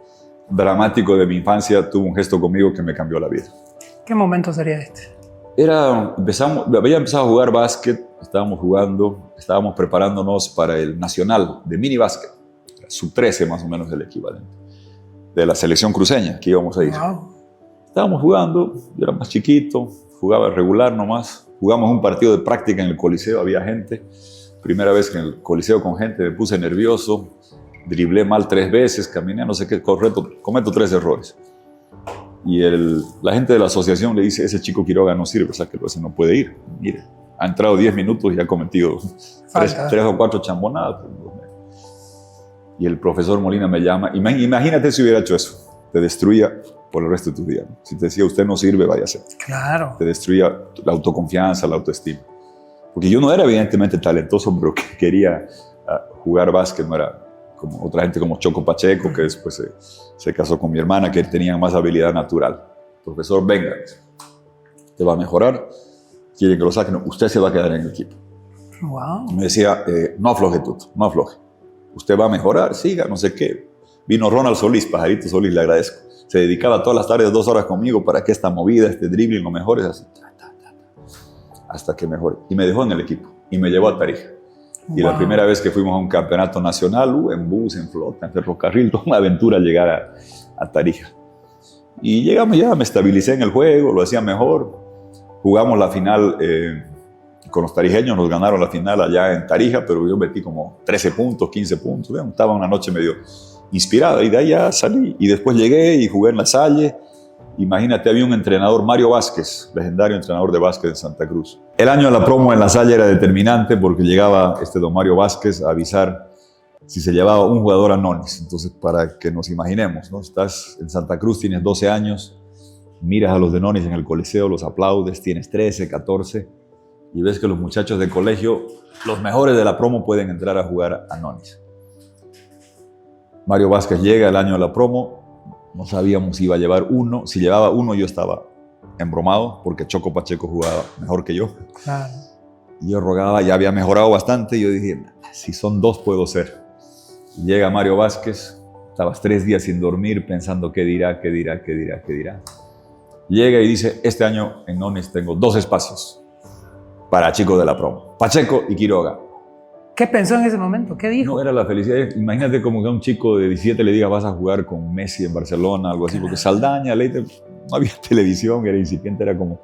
[SPEAKER 1] dramático de mi infancia tuvo un gesto conmigo que me cambió la vida.
[SPEAKER 2] ¿Qué momento sería este?
[SPEAKER 1] Había empezado a jugar básquet, estábamos preparándonos para el nacional de mini básquet, sub-13 más o menos el equivalente, de la selección cruceña que íbamos a ir. Estábamos jugando, yo era más chiquito, jugaba regular nomás, jugamos un partido de práctica en el Coliseo, había gente, primera vez que en el Coliseo con gente, me puse nervioso, driblé mal 3 veces, caminé, no sé qué, cometo 3 errores. Y la gente de la asociación le dice, ese chico Quiroga no sirve, o sea que ese no puede ir. Mire, ha entrado 10 minutos y ha cometido 3 o 4 chambonadas. Y el profesor Molina me llama, imagínate si hubiera hecho eso, te destruía por el resto de tu vida. Si te decía, usted no sirve, váyase.
[SPEAKER 2] Claro.
[SPEAKER 1] Te destruía la autoconfianza, la autoestima. Porque yo no era evidentemente talentoso, pero que quería jugar básquet, no era como otra gente como Choco Pacheco, que después se casó con mi hermana, que tenían más habilidad natural. Profesor, venga, te va a mejorar, quieren que lo saquen, usted se va a quedar en el equipo.
[SPEAKER 2] Wow.
[SPEAKER 1] Me decía, no afloje, Tuto, no afloje. Usted va a mejorar, siga, no sé qué. Vino Ronald Solís, Pajarito Solís, le agradezco. Se dedicaba todas las tardes 2 horas conmigo para que esta movida, este dribbling, lo mejores, así, hasta que mejore. Y me dejó en el equipo y me llevó a Tarija. Y la primera vez que fuimos a un campeonato nacional, en bus, en flota, en ferrocarril, toda una aventura llegar a Tarija. Y llegamos ya, me estabilicé en el juego, lo hacía mejor. Jugamos la final con los tarijeños, nos ganaron la final allá en Tarija, pero yo metí como 13 puntos, 15 puntos. Estaba una noche medio inspirada y de ahí ya salí. Y después llegué y jugué en La Salle. Imagínate, había un entrenador, Mario Vázquez, legendario entrenador de básquet en Santa Cruz. El año de la promo en La Salle era determinante porque llegaba don Mario Vázquez a avisar si se llevaba un jugador a Nonis. Entonces, para que nos imaginemos, ¿no? Estás en Santa Cruz, tienes 12 años, miras a los de Nonis en el Coliseo, los aplaudes, tienes 13, 14, y ves que los muchachos de colegio, los mejores de la promo, pueden entrar a jugar a Nonis. Mario Vázquez llega el año de la promo, no sabíamos si iba a llevar uno, si llevaba uno yo estaba embromado porque Choco Pacheco jugaba mejor que yo.
[SPEAKER 2] Claro.
[SPEAKER 1] Y yo rogaba, ya había mejorado bastante y yo dije, si son 2 puedo ser. Y llega Mario Vázquez, estabas 3 días sin dormir pensando qué dirá. Llega y dice, este año en Nonis tengo 2 espacios para chicos de la promo, Pacheco y Quiroga.
[SPEAKER 2] ¿Qué pensó en ese momento? ¿Qué dijo?
[SPEAKER 1] No era la felicidad. Imagínate como que a un chico de 17 le diga vas a jugar con Messi en Barcelona, algo así, porque Saldaña, Leite, no había televisión, era incipiente, era como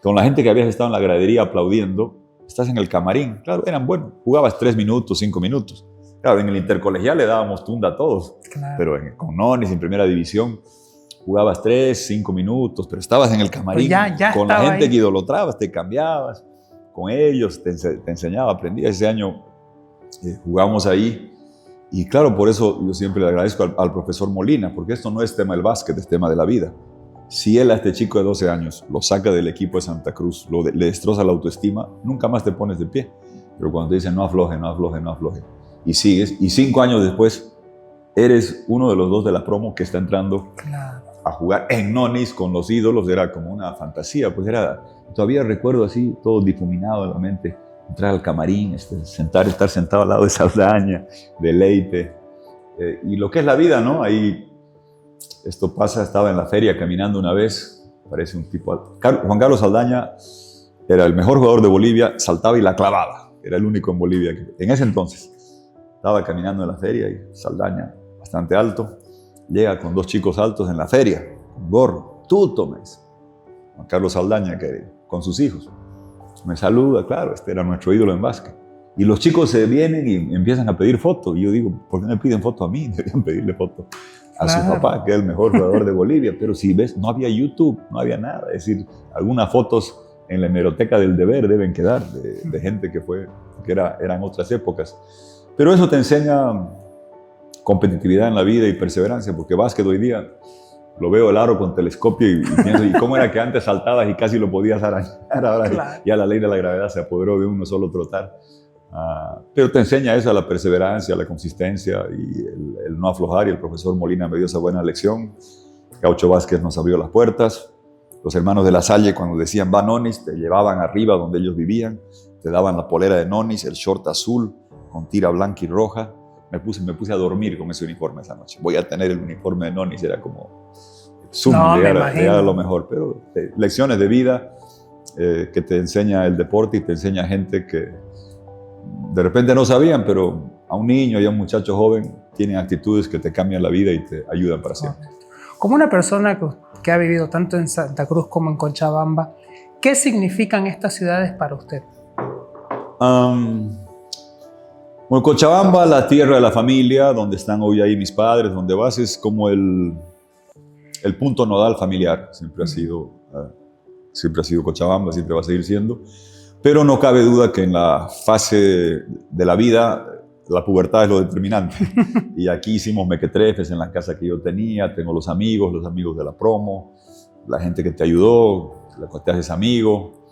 [SPEAKER 1] con la gente que habías estado en la gradería aplaudiendo, estás en el camarín, claro, eran buenos, jugabas 3 minutos, 5 minutos. Claro, en el intercolegial le dábamos tunda a todos, claro. Pero con Nonis, en primera división, jugabas 3, 5 minutos, pero estabas en el camarín
[SPEAKER 2] ya
[SPEAKER 1] con la gente
[SPEAKER 2] ahí.
[SPEAKER 1] que idolatrabas, te cambiabas con ellos, te enseñaba, aprendías. Ese año jugamos ahí y claro, por eso yo siempre le agradezco al profesor Molina, porque esto no es tema del básquet, es tema de la vida. Si él a este chico de 12 años lo saca del equipo de Santa Cruz, le destroza la autoestima, nunca más te pones de pie. Pero cuando te dicen no afloje, y sigues, y 5 años después eres uno de los 2 de la promo que está entrando a jugar en Nonis con los ídolos, era como una fantasía, pues todavía recuerdo así, todo difuminado en la mente, entrar al camarín, estar sentado al lado de Saldaña, de Leite, y lo que es la vida, ¿no? Ahí esto pasa, estaba en la feria caminando una vez, parece un tipo... Juan Carlos Saldaña era el mejor jugador de Bolivia, saltaba y la clavaba, era el único en Bolivia en ese entonces. Estaba caminando en la feria y Saldaña, bastante alto, llega con 2 chicos altos en la feria, con gorro, Tuto, me dice. Juan Carlos Saldaña, con sus hijos. Me saluda, claro, este era nuestro ídolo en básquet. Y los chicos se vienen y empiezan a pedir fotos. Y yo digo, ¿por qué me piden fotos a mí? Deberían pedirle fotos a su papá, que es el mejor jugador de Bolivia. Pero si ves, no había YouTube, no había nada. Es decir, algunas fotos en la hemeroteca del deber deben quedar de gente que eran otras épocas. Pero eso te enseña competitividad en la vida y perseverancia, porque básquet hoy día lo veo el aro con telescopio y pienso, ¿y cómo era que antes saltabas y casi lo podías arañar? Ahora claro. Ya la ley de la gravedad se apoderó de uno solo trotar. Pero te enseña eso, la perseverancia, la consistencia y el no aflojar, y el profesor Molina me dio esa buena lección. Gaucho Vázquez nos abrió las puertas. Los hermanos de La Salle, cuando decían va Nonis, te llevaban arriba donde ellos vivían, te daban la polera de Nonis, el short azul con tira blanca y roja. Me puse a dormir con ese uniforme esa noche. Voy a tener el uniforme de Nonis, era como sumo, llegar a lo mejor. Pero lecciones de vida que te enseña el deporte y te enseña gente que de repente no sabían, pero a un niño y a un muchacho joven tienen actitudes que te cambian la vida y te ayudan para siempre.
[SPEAKER 2] Como una persona que ha vivido tanto en Santa Cruz como en Cochabamba, ¿qué significan estas ciudades para usted?
[SPEAKER 1] Bueno, Cochabamba, la tierra de la familia, donde están hoy ahí mis padres, donde vas, es como el punto nodal familiar. Siempre ha sido Cochabamba, siempre va a seguir siendo. Pero no cabe duda que en la fase de la vida, la pubertad es lo determinante. Y aquí hicimos mequetrefes en la casa que yo tenía, tengo los amigos de la promo, la gente que te ayudó, la que te haces amigo,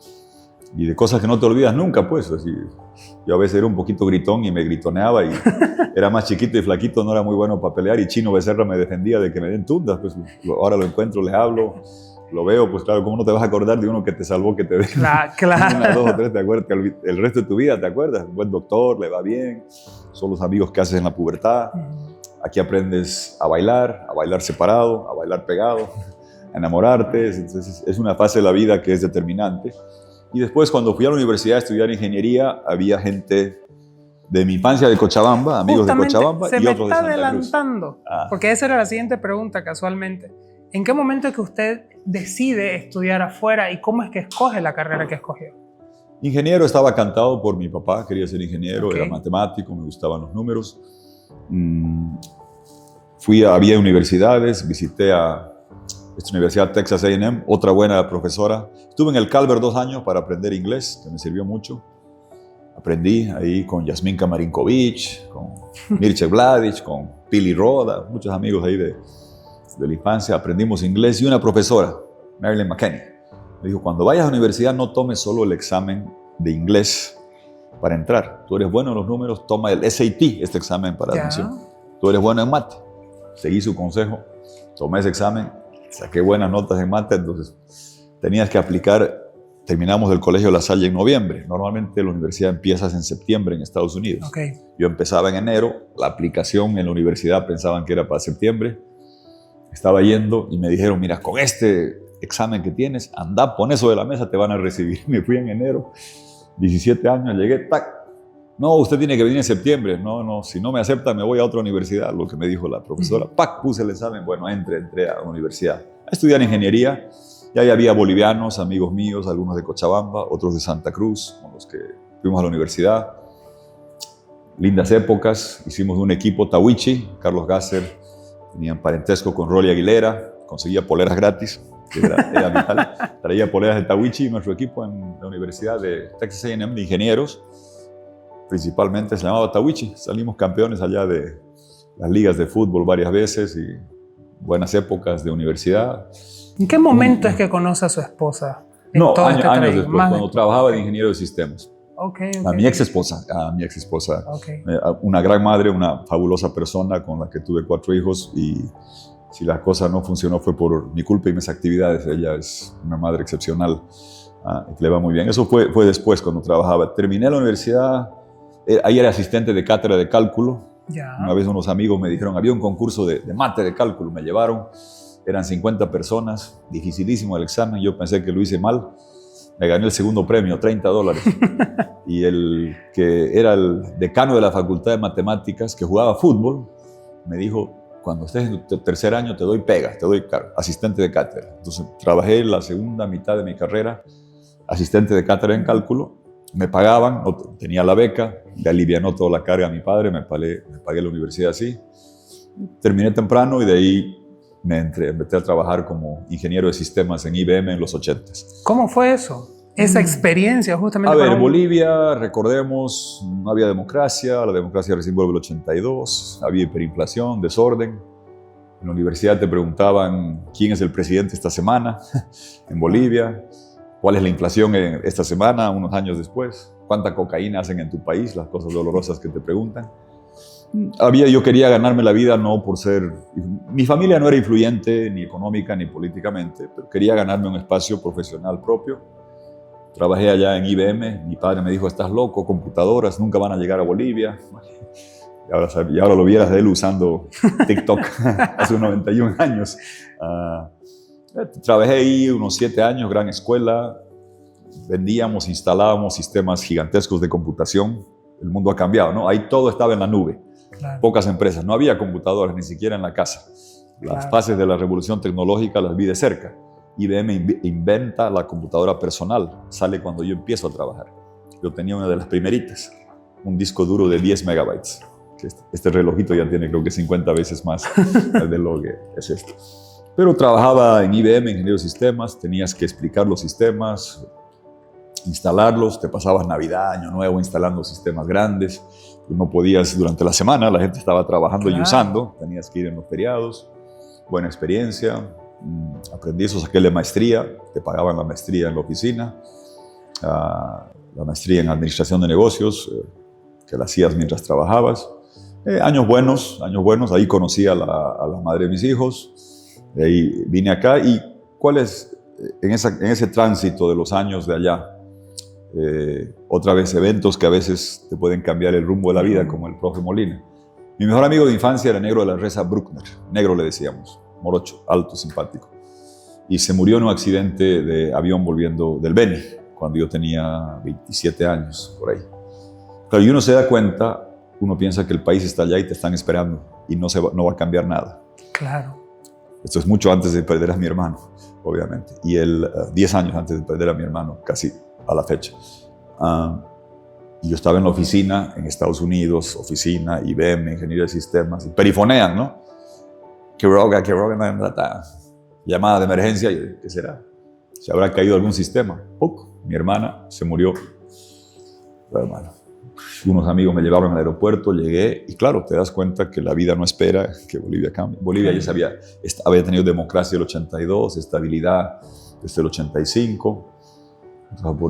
[SPEAKER 1] y de cosas que no te olvidas nunca, pues. Así, yo a veces era un poquito gritón y me gritoneaba y era más chiquito y flaquito, no era muy bueno para pelear, y Chino Becerra me defendía de que me den tundas, pues ahora lo encuentro, le hablo, lo veo, pues claro, ¿cómo no te vas a acordar de uno que te salvó, que te dé
[SPEAKER 2] claro.
[SPEAKER 1] 1, 2 o 3, te acuerdas, el resto de tu vida, ¿te acuerdas? Un buen doctor, le va bien, son los amigos que haces en la pubertad. Aquí aprendes a bailar separado, a bailar pegado, a enamorarte. Entonces, es una fase de la vida que es determinante. Y después, cuando fui a la universidad a estudiar ingeniería, había gente de mi infancia de Cochabamba, amigos de Cochabamba y otros de Santa Cruz. Se me está adelantando,
[SPEAKER 2] porque esa era la siguiente pregunta casualmente. ¿En qué momento es que usted decide estudiar afuera y cómo es que escoge la carrera que escogió?
[SPEAKER 1] Ingeniero, estaba cantado por mi papá, quería ser ingeniero, era matemático, me gustaban los números. Había universidades, visité a esta universidad Texas A&M, otra buena profesora. Estuve en el Calvert 2 años para aprender inglés, que me sirvió mucho. Aprendí ahí con Yasmín Kamarinkovic, con Mirce Vladic, con Pili Roda, muchos amigos ahí de la infancia. Aprendimos inglés, y una profesora, Marilyn McKenney, me dijo, cuando vayas a la universidad no tomes solo el examen de inglés para entrar. Tú eres bueno en los números, toma el SAT, este examen para admisión. Tú eres bueno en mate, seguí su consejo, tomé ese examen, saqué buenas notas en mate, entonces tenías que aplicar. Terminamos el colegio La Salle en noviembre. Normalmente la universidad empieza en septiembre en Estados Unidos.
[SPEAKER 2] Okay.
[SPEAKER 1] Yo empezaba en enero, la aplicación en la universidad pensaban que era para septiembre. Estaba yendo y me dijeron, mira, con este examen que tienes, anda, pon eso de la mesa, te van a recibir. Me fui en enero, 17 años, llegué, tac. No, usted tiene que venir en septiembre. No, si no me acepta me voy a otra universidad, lo que me dijo la profesora. Pac, puse el examen, bueno, entré a la universidad a estudiar ingeniería. Y ahí había bolivianos, amigos míos, algunos de Cochabamba, otros de Santa Cruz, con los que fuimos a la universidad. Lindas épocas, hicimos un equipo Tawichi, Carlos Gasser, tenían parentesco con Rolly Aguilera, conseguía poleras gratis, que era vital. Traía poleras de Tawichi y nuestro equipo en la Universidad de Texas A&M de ingenieros, principalmente se llamaba Tawichi. Salimos campeones allá de las ligas de fútbol varias veces y buenas épocas de universidad.
[SPEAKER 2] ¿En qué momento es que conoce a su esposa?
[SPEAKER 1] No, años después, cuando trabajaba de ingeniero de sistemas.
[SPEAKER 2] Okay.
[SPEAKER 1] A mi ex esposa,
[SPEAKER 2] Okay.
[SPEAKER 1] Una gran madre, una fabulosa persona con la que tuve 4 hijos y si la cosa no funcionó fue por mi culpa y mis actividades. Ella es una madre excepcional, que le va muy bien. Eso fue después cuando trabajaba. Terminé la universidad, ahí era asistente de cátedra de cálculo.
[SPEAKER 2] Ya.
[SPEAKER 1] Una vez unos amigos me dijeron, había un concurso de mate de cálculo, me llevaron. Eran 50 personas, dificilísimo el examen, yo pensé que lo hice mal, me gané el segundo premio, $30. Y el que era el decano de la Facultad de Matemáticas, que jugaba fútbol, me dijo, cuando estés en tu tercer año te doy pega, te doy asistente de cátedra. Entonces trabajé la segunda mitad de mi carrera, asistente de cátedra en cálculo, me pagaban, tenía la beca, le alivianó toda la carga a mi padre, me pagué la universidad así. Terminé temprano y de ahí me metí a trabajar como ingeniero de sistemas en IBM en los 80s.
[SPEAKER 2] ¿Cómo fue eso? Esa experiencia justamente.
[SPEAKER 1] A ver, en Bolivia, recordemos, no había democracia, la democracia recién vuelve el 82, había hiperinflación, desorden. En la universidad te preguntaban quién es el presidente esta semana en Bolivia, cuál es la inflación esta semana, unos años después, cuánta cocaína hacen en tu país, las cosas dolorosas que te preguntan. Yo quería ganarme la vida no por ser... Mi familia no era influyente ni económica ni políticamente, pero quería ganarme un espacio profesional propio. Trabajé allá en IBM, mi padre me dijo, estás loco, computadoras nunca van a llegar a Bolivia. Y ahora lo vieras de él usando TikTok hace unos 91 años. Trabajé ahí unos 7 años, gran escuela. Vendíamos, instalábamos sistemas gigantescos de computación. El mundo ha cambiado, ¿no? Ahí todo estaba en la nube.
[SPEAKER 2] Claro.
[SPEAKER 1] Pocas empresas, no había computadoras ni siquiera en la casa. Las fases de la revolución tecnológica las vi de cerca. IBM inventa la computadora personal, sale cuando yo empiezo a trabajar. Yo tenía una de las primeritas, un disco duro de 10 megabytes. Este relojito ya tiene creo que 50 veces más de lo que es esto. Pero trabajaba en IBM, ingeniero de sistemas, tenías que explicar los sistemas, instalarlos, te pasabas Navidad, Año Nuevo instalando sistemas grandes. No podías durante la semana, la gente estaba trabajando y usando, tenías que ir en los feriados. Buena experiencia, aprendí eso, saqué la maestría, te pagaban la maestría en la oficina, la maestría en administración de negocios, que la hacías mientras trabajabas. Años buenos, ahí conocí a la madre de mis hijos, de ahí vine acá. ¿Y cuál es, en ese tránsito de los años de allá, otra vez eventos que a veces te pueden cambiar el rumbo de la vida, como el profe Molina? Mi mejor amigo de infancia era Negro de la Reza Bruckner, Negro le decíamos, morocho, alto, simpático. Y se murió en un accidente de avión volviendo del Beni, cuando yo tenía 27 años, por ahí. Pero uno se da cuenta, uno piensa que el país está allá y te están esperando y no va a cambiar nada.
[SPEAKER 2] Claro.
[SPEAKER 1] Esto es mucho antes de perder a mi hermano, obviamente. Y 10 años antes de perder a mi hermano, casi a la fecha. Y yo estaba en la oficina en Estados Unidos, IBM, ingeniería de sistemas, y perifonean, ¿no? Quiroga, llamada de emergencia, ¿qué será? ¿Se habrá caído algún sistema? Mi hermana se murió. Hermano. Unos amigos me llevaron al aeropuerto, llegué y claro, te das cuenta que la vida no espera que Bolivia cambie. Bolivia ya había tenido democracia en el 82, estabilidad desde el 85.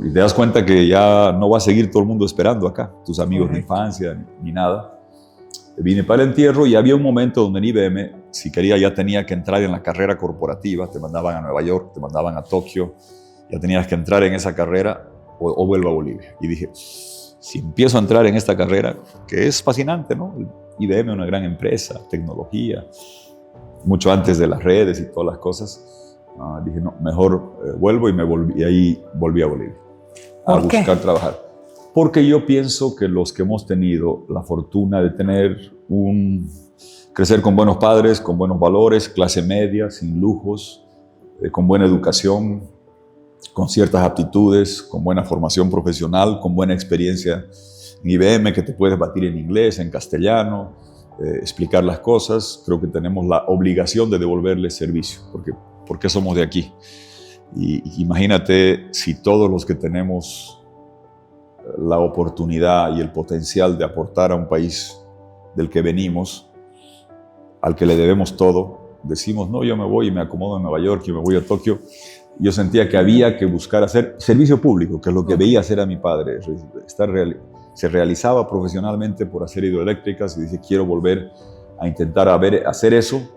[SPEAKER 1] Y te das cuenta que ya no va a seguir todo el mundo esperando acá, tus amigos de infancia ni nada. Vine para el entierro y había un momento donde en IBM si quería ya tenía que entrar en la carrera corporativa, te mandaban a Nueva York, te mandaban a Tokio, ya tenías que entrar en esa carrera o vuelvo a Bolivia. Y dije, si empiezo a entrar en esta carrera, que es fascinante, ¿no? IBM es una gran empresa, tecnología, mucho antes de las redes y todas las cosas. Dije, no, mejor vuelvo y ahí volví a Bolivia a buscar trabajar. Porque yo pienso que los que hemos tenido la fortuna de crecer con buenos padres, con buenos valores, clase media, sin lujos, con buena educación, con ciertas aptitudes, con buena formación profesional, con buena experiencia en IBM, que te puedes batir en inglés, en castellano, explicar las cosas, creo que tenemos la obligación de devolverles servicio, porque somos de aquí. Y imagínate si todos los que tenemos la oportunidad y el potencial de aportar a un país del que venimos, al que le debemos todo, decimos, no, yo me voy y me acomodo en Nueva York, yo me voy a Tokio. Yo sentía que había que buscar hacer servicio público, que es lo que veía hacer a mi padre. Se realizaba profesionalmente por hacer hidroeléctricas y dije, quiero volver a intentar hacer eso.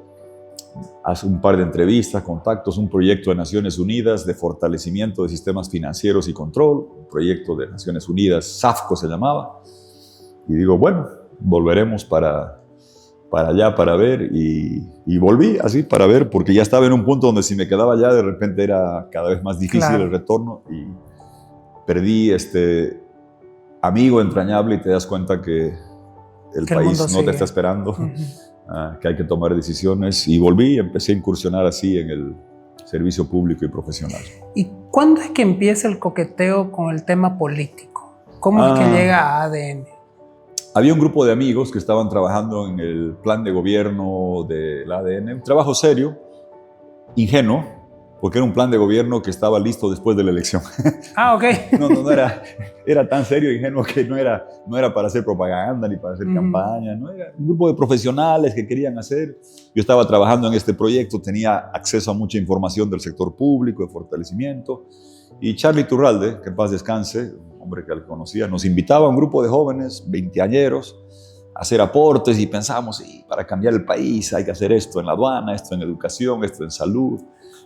[SPEAKER 1] Hace un par de entrevistas, contactos, un proyecto de Naciones Unidas de fortalecimiento de sistemas financieros y control, un proyecto de Naciones Unidas, SAFCO se llamaba. Y digo, bueno, volveremos para allá para ver y volví así para ver, porque ya estaba en un punto donde si me quedaba allá de repente era cada vez más difícil el retorno y perdí amigo entrañable y te das cuenta que el país no te está esperando, que hay que tomar decisiones y volví y empecé a incursionar así en el servicio público y profesional.
[SPEAKER 2] ¿Y cuándo es que empieza el coqueteo con el tema político? ¿Cómo es que llega a ADN?
[SPEAKER 1] Había un grupo de amigos que estaban trabajando en el plan de gobierno del ADN, un trabajo serio, ingenuo, porque era un plan de gobierno que estaba listo después de la elección.
[SPEAKER 2] Ok.
[SPEAKER 1] No era tan serio e ingenuo que no era para hacer propaganda ni para hacer campaña, no era un grupo de profesionales que querían hacer. Yo estaba trabajando en este proyecto, tenía acceso a mucha información del sector público, de fortalecimiento, y Charlie Turralde, que en paz descanse, un hombre que él conocía, nos invitaba a un grupo de jóvenes, veinteañeros, a hacer aportes y pensábamos, sí, para cambiar el país hay que hacer esto en la aduana, esto en educación, esto en salud,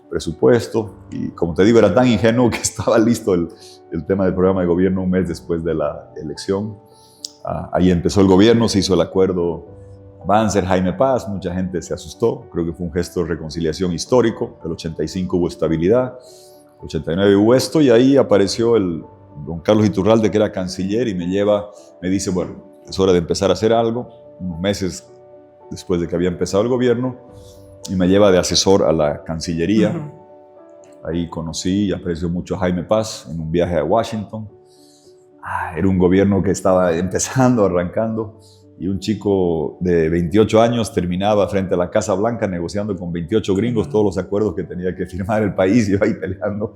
[SPEAKER 1] presupuesto. Y como te digo, era tan ingenuo que estaba listo el tema del programa de gobierno un mes después de la elección. Ahí empezó el gobierno, se hizo el acuerdo Banzer-Jaime Paz, mucha gente se asustó, creo que fue un gesto de reconciliación histórico. El 85 hubo estabilidad, el 89 hubo esto y ahí apareció don Carlos Iturralde, que era canciller, y me dice, bueno, es hora de empezar a hacer algo, unos meses después de que había empezado el gobierno, y me lleva de asesor a la Cancillería. Ahí conocí y aprecio mucho a Jaime Paz en un viaje a Washington. Era un gobierno que estaba empezando, arrancando, y un chico de 28 años terminaba frente a la Casa Blanca negociando con 28 gringos todos los acuerdos que tenía que firmar el país. Yo ahí peleando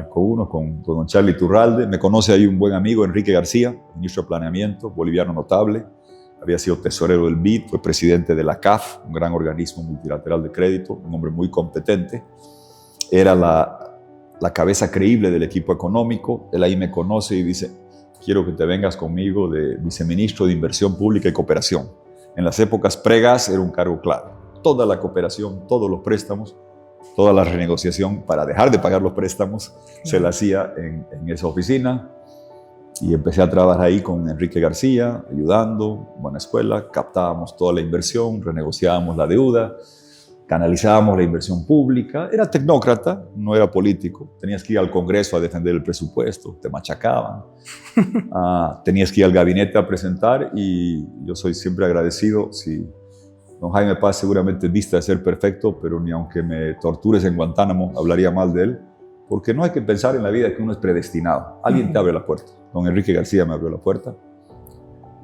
[SPEAKER 1] con don Charlie Turralde. Me conoce ahí un buen amigo, Enrique García, ministro de Planeamiento, boliviano notable. Había sido tesorero del BID, fue presidente de la CAF, un gran organismo multilateral de crédito, un hombre muy competente. Era la cabeza creíble del equipo económico. Él ahí me conoce y dice, quiero que te vengas conmigo de viceministro de Inversión Pública y Cooperación. En las épocas pre-gas era un cargo clave. Toda la cooperación, todos los préstamos, toda la renegociación para dejar de pagar los préstamos se la hacía en esa oficina. Y empecé a trabajar ahí con Enrique García, ayudando, buena escuela, captábamos toda la inversión, renegociábamos la deuda, canalizábamos la inversión pública. Era tecnócrata, no era político. Tenías que ir al Congreso a defender el presupuesto, te machacaban. Tenías que ir al gabinete a presentar y yo soy siempre agradecido. Don Jaime Paz seguramente dista de ser perfecto, pero ni aunque me tortures en Guantánamo hablaría mal de él, porque no hay que pensar en la vida que uno es predestinado. Alguien te abre la puerta. Don Enrique García me abrió la puerta.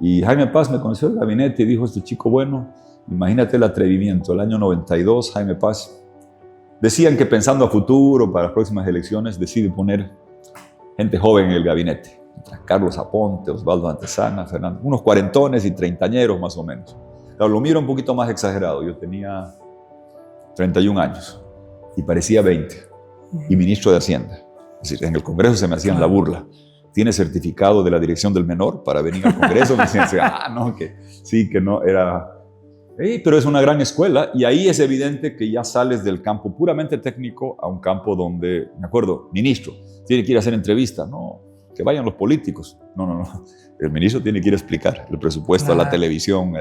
[SPEAKER 1] Y Jaime Paz me conoció en el gabinete y dijo, este chico bueno, imagínate el atrevimiento. El año 92, Jaime Paz, decían que pensando a futuro, para las próximas elecciones, decide poner gente joven en el gabinete. Carlos Aponte, Osvaldo Antesana, Fernando, unos cuarentones y treintañeros más o menos. Claro, lo miro un poquito más exagerado. Yo tenía 31 años y parecía 20. Y ministro de Hacienda. Es decir, en el Congreso se me hacían la burla. ¿Tiene certificado de la Dirección del Menor para venir al Congreso? Me decían, no, que sí, que no, era Pero es una gran escuela y ahí es evidente que ya sales del campo puramente técnico a un campo donde, me acuerdo, ministro, tiene que ir a hacer entrevista, no, que vayan los políticos. No. El ministro tiene que ir a explicar el presupuesto a la televisión.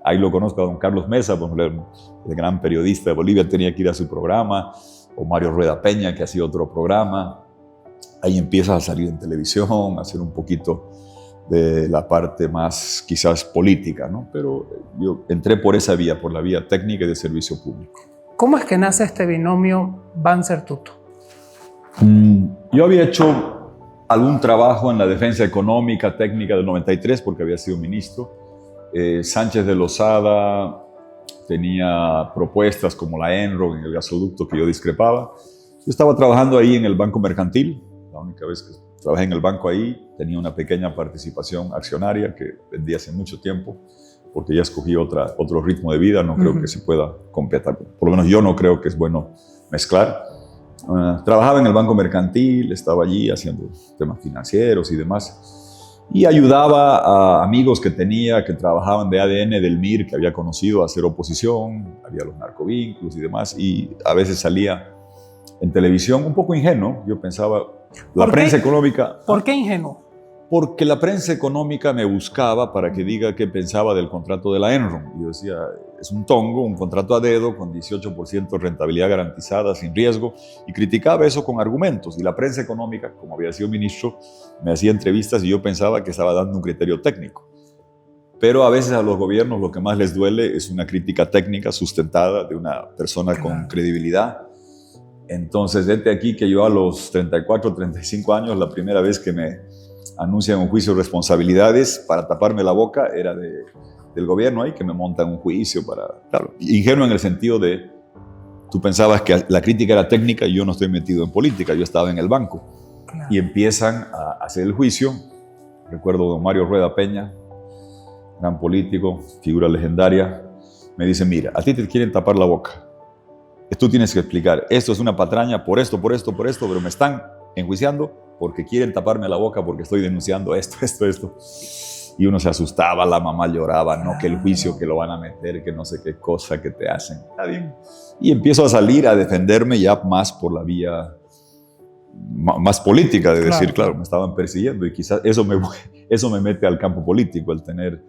[SPEAKER 1] Ahí lo conozco a don Carlos Mesa, por ejemplo, el gran periodista de Bolivia, tenía que ir a su programa, o Mario Rueda Peña, que hacía otro programa. Ahí empiezas a salir en televisión, a hacer un poquito de la parte más quizás política, ¿no? Pero yo entré por esa vía, por la vía técnica y de servicio público.
[SPEAKER 2] ¿Cómo es que nace este binomio Banzer-Tuto?
[SPEAKER 1] Yo había hecho algún trabajo en la defensa económica, técnica del 93, porque había sido ministro. Sánchez de Lozada tenía propuestas como la Enron en el gasoducto que yo discrepaba. Yo estaba trabajando ahí en el Banco Mercantil, la única vez que trabajé en el banco ahí, tenía una pequeña participación accionaria que vendí hace mucho tiempo, porque ya escogí otro ritmo de vida, no creo que se pueda completar. Por lo menos yo no creo que es bueno mezclar. Trabajaba en el Banco Mercantil, estaba allí haciendo temas financieros y demás, y ayudaba a amigos que tenía que trabajaban de ADN del MIR, que había conocido, a hacer oposición, había los narcovínculos y demás, y a veces salía en televisión un poco ingenuo. Yo pensaba, la prensa económica...
[SPEAKER 2] ¿Por qué ingenuo?
[SPEAKER 1] Porque la prensa económica me buscaba para que diga qué pensaba del contrato de la Enron. Y yo decía, es un tongo, un contrato a dedo con 18% de rentabilidad garantizada, sin riesgo, y criticaba eso con argumentos. Y la prensa económica, como había sido ministro, me hacía entrevistas y yo pensaba que estaba dando un criterio técnico. Pero a veces a los gobiernos lo que más les duele es una crítica técnica sustentada de una persona con credibilidad. Entonces, desde aquí que yo a los 34, 35 años, la primera vez que me anuncian un juicio de responsabilidades para taparme la boca era del gobierno ahí, que me montan un juicio para... Claro, ingenuo en el sentido de, tú pensabas que la crítica era técnica y yo no estoy metido en política, yo estaba en el banco. Claro. Y empiezan a hacer el juicio. Recuerdo a don Mario Rueda Peña, gran político, figura legendaria, me dice, mira, a ti te quieren tapar la boca. Tú tienes que explicar, esto es una patraña por esto, pero me están enjuiciando porque quieren taparme la boca porque estoy denunciando esto. Y uno se asustaba, la mamá lloraba, no, que el juicio que lo van a meter, que no sé qué cosa que te hacen. Está bien. Y empiezo a salir a defenderme ya más por la vía más política, de decir, claro, me estaban persiguiendo y quizás eso me mete al campo político, el tener...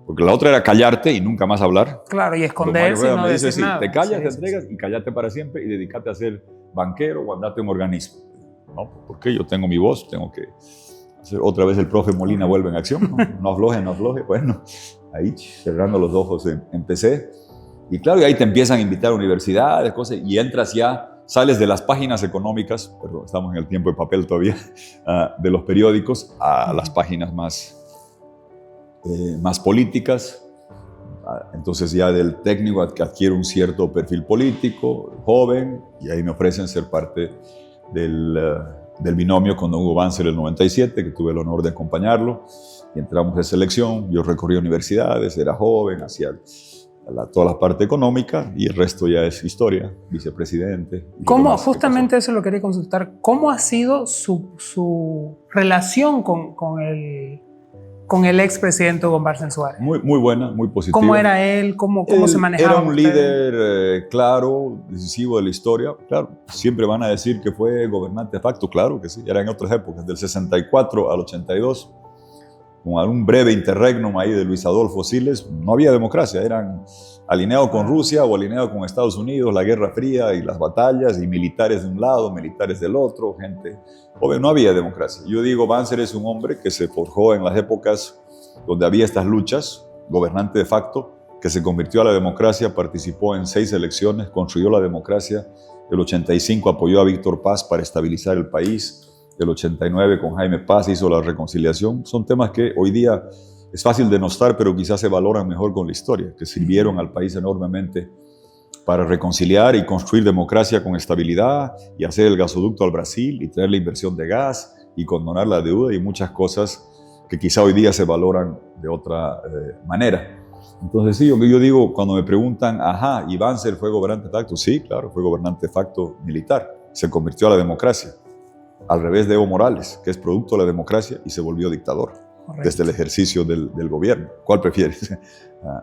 [SPEAKER 1] Porque la otra era callarte y nunca más hablar.
[SPEAKER 2] Claro, y esconderse y no
[SPEAKER 1] me dice,
[SPEAKER 2] decir nada.
[SPEAKER 1] Te callas, te entregas y cállate para siempre y dedícate a ser banquero o andate a un organismo. No, ¿por qué? Yo tengo mi voz, tengo que hacer otra vez el profe Molina vuelve en acción. No afloje. Bueno, ahí cerrando los ojos empecé. Y claro, y ahí te empiezan a invitar a universidades, cosas, y entras ya, sales de las páginas económicas, perdón, estamos en el tiempo de papel todavía, de los periódicos a las páginas más políticas. Entonces ya del técnico que adquiere un cierto perfil político, joven, y ahí me ofrecen ser parte del binomio con don Hugo Banzer el 97, que tuve el honor de acompañarlo, y entramos de selección. Yo recorrí universidades, era joven, hacía toda la parte económica, y el resto ya es historia, vicepresidente.
[SPEAKER 2] ¿Cómo? Justamente eso lo quería consultar. ¿Cómo ha sido su relación con el expresidente Hugo Banzer Suárez?
[SPEAKER 1] Muy buena, muy positiva.
[SPEAKER 2] ¿Cómo era él? ¿Cómo se manejaba?
[SPEAKER 1] Era un líder claro, decisivo de la historia. Claro, siempre van a decir que fue gobernante de facto, claro que sí. Era en otras épocas, del 64 al 82, con algún breve interregnum ahí de Luis Adolfo Siles, no había democracia. Eran alineados con Rusia o alineados con Estados Unidos, la Guerra Fría y las batallas, y militares de un lado, militares del otro, gente... Obvio, no había democracia. Yo digo, Banzer es un hombre que se forjó en las épocas donde había estas luchas, gobernante de facto, que se convirtió a la democracia, participó en 6 elecciones, construyó la democracia. El 85 apoyó a Víctor Paz para estabilizar el país. El 89 con Jaime Paz hizo la reconciliación. Son temas que hoy día es fácil denostar, pero quizás se valoran mejor con la historia, que sirvieron al país enormemente para reconciliar y construir democracia con estabilidad y hacer el gasoducto al Brasil y traer la inversión de gas y condonar la deuda y muchas cosas que quizá hoy día se valoran de otra manera. Entonces sí, yo digo, cuando me preguntan, ¿y Banzer fue gobernante de facto? Sí, claro, fue gobernante de facto militar, se convirtió a la democracia, al revés de Evo Morales, que es producto de la democracia y se volvió dictador. desde el ejercicio del gobierno. ¿Cuál prefieres?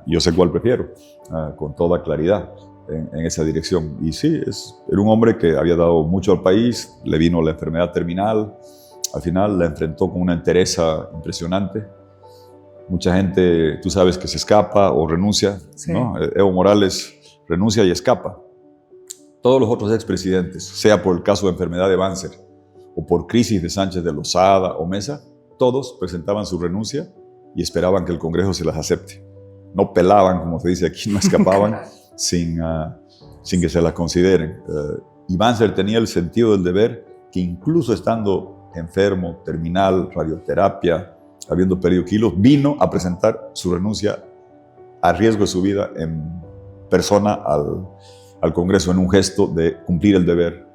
[SPEAKER 1] Yo sé cuál prefiero, con toda claridad, en esa dirección. Y sí, era un hombre que había dado mucho al país, le vino la enfermedad terminal, al final la enfrentó con una entereza impresionante. Mucha gente, tú sabes, que se escapa o renuncia, sí, ¿no? Evo Morales renuncia y escapa. Todos los otros expresidentes, sea por el caso de enfermedad de Banzer o por crisis de Sánchez de Lozada o Mesa, todos presentaban su renuncia y esperaban que el Congreso se las acepte. No pelaban, como se dice aquí, no escapaban sin que se las consideren. Y Banzer tenía el sentido del deber que incluso estando enfermo, terminal, radioterapia, habiendo perdido kilos, vino a presentar su renuncia a riesgo de su vida en persona al Congreso, en un gesto de cumplir el deber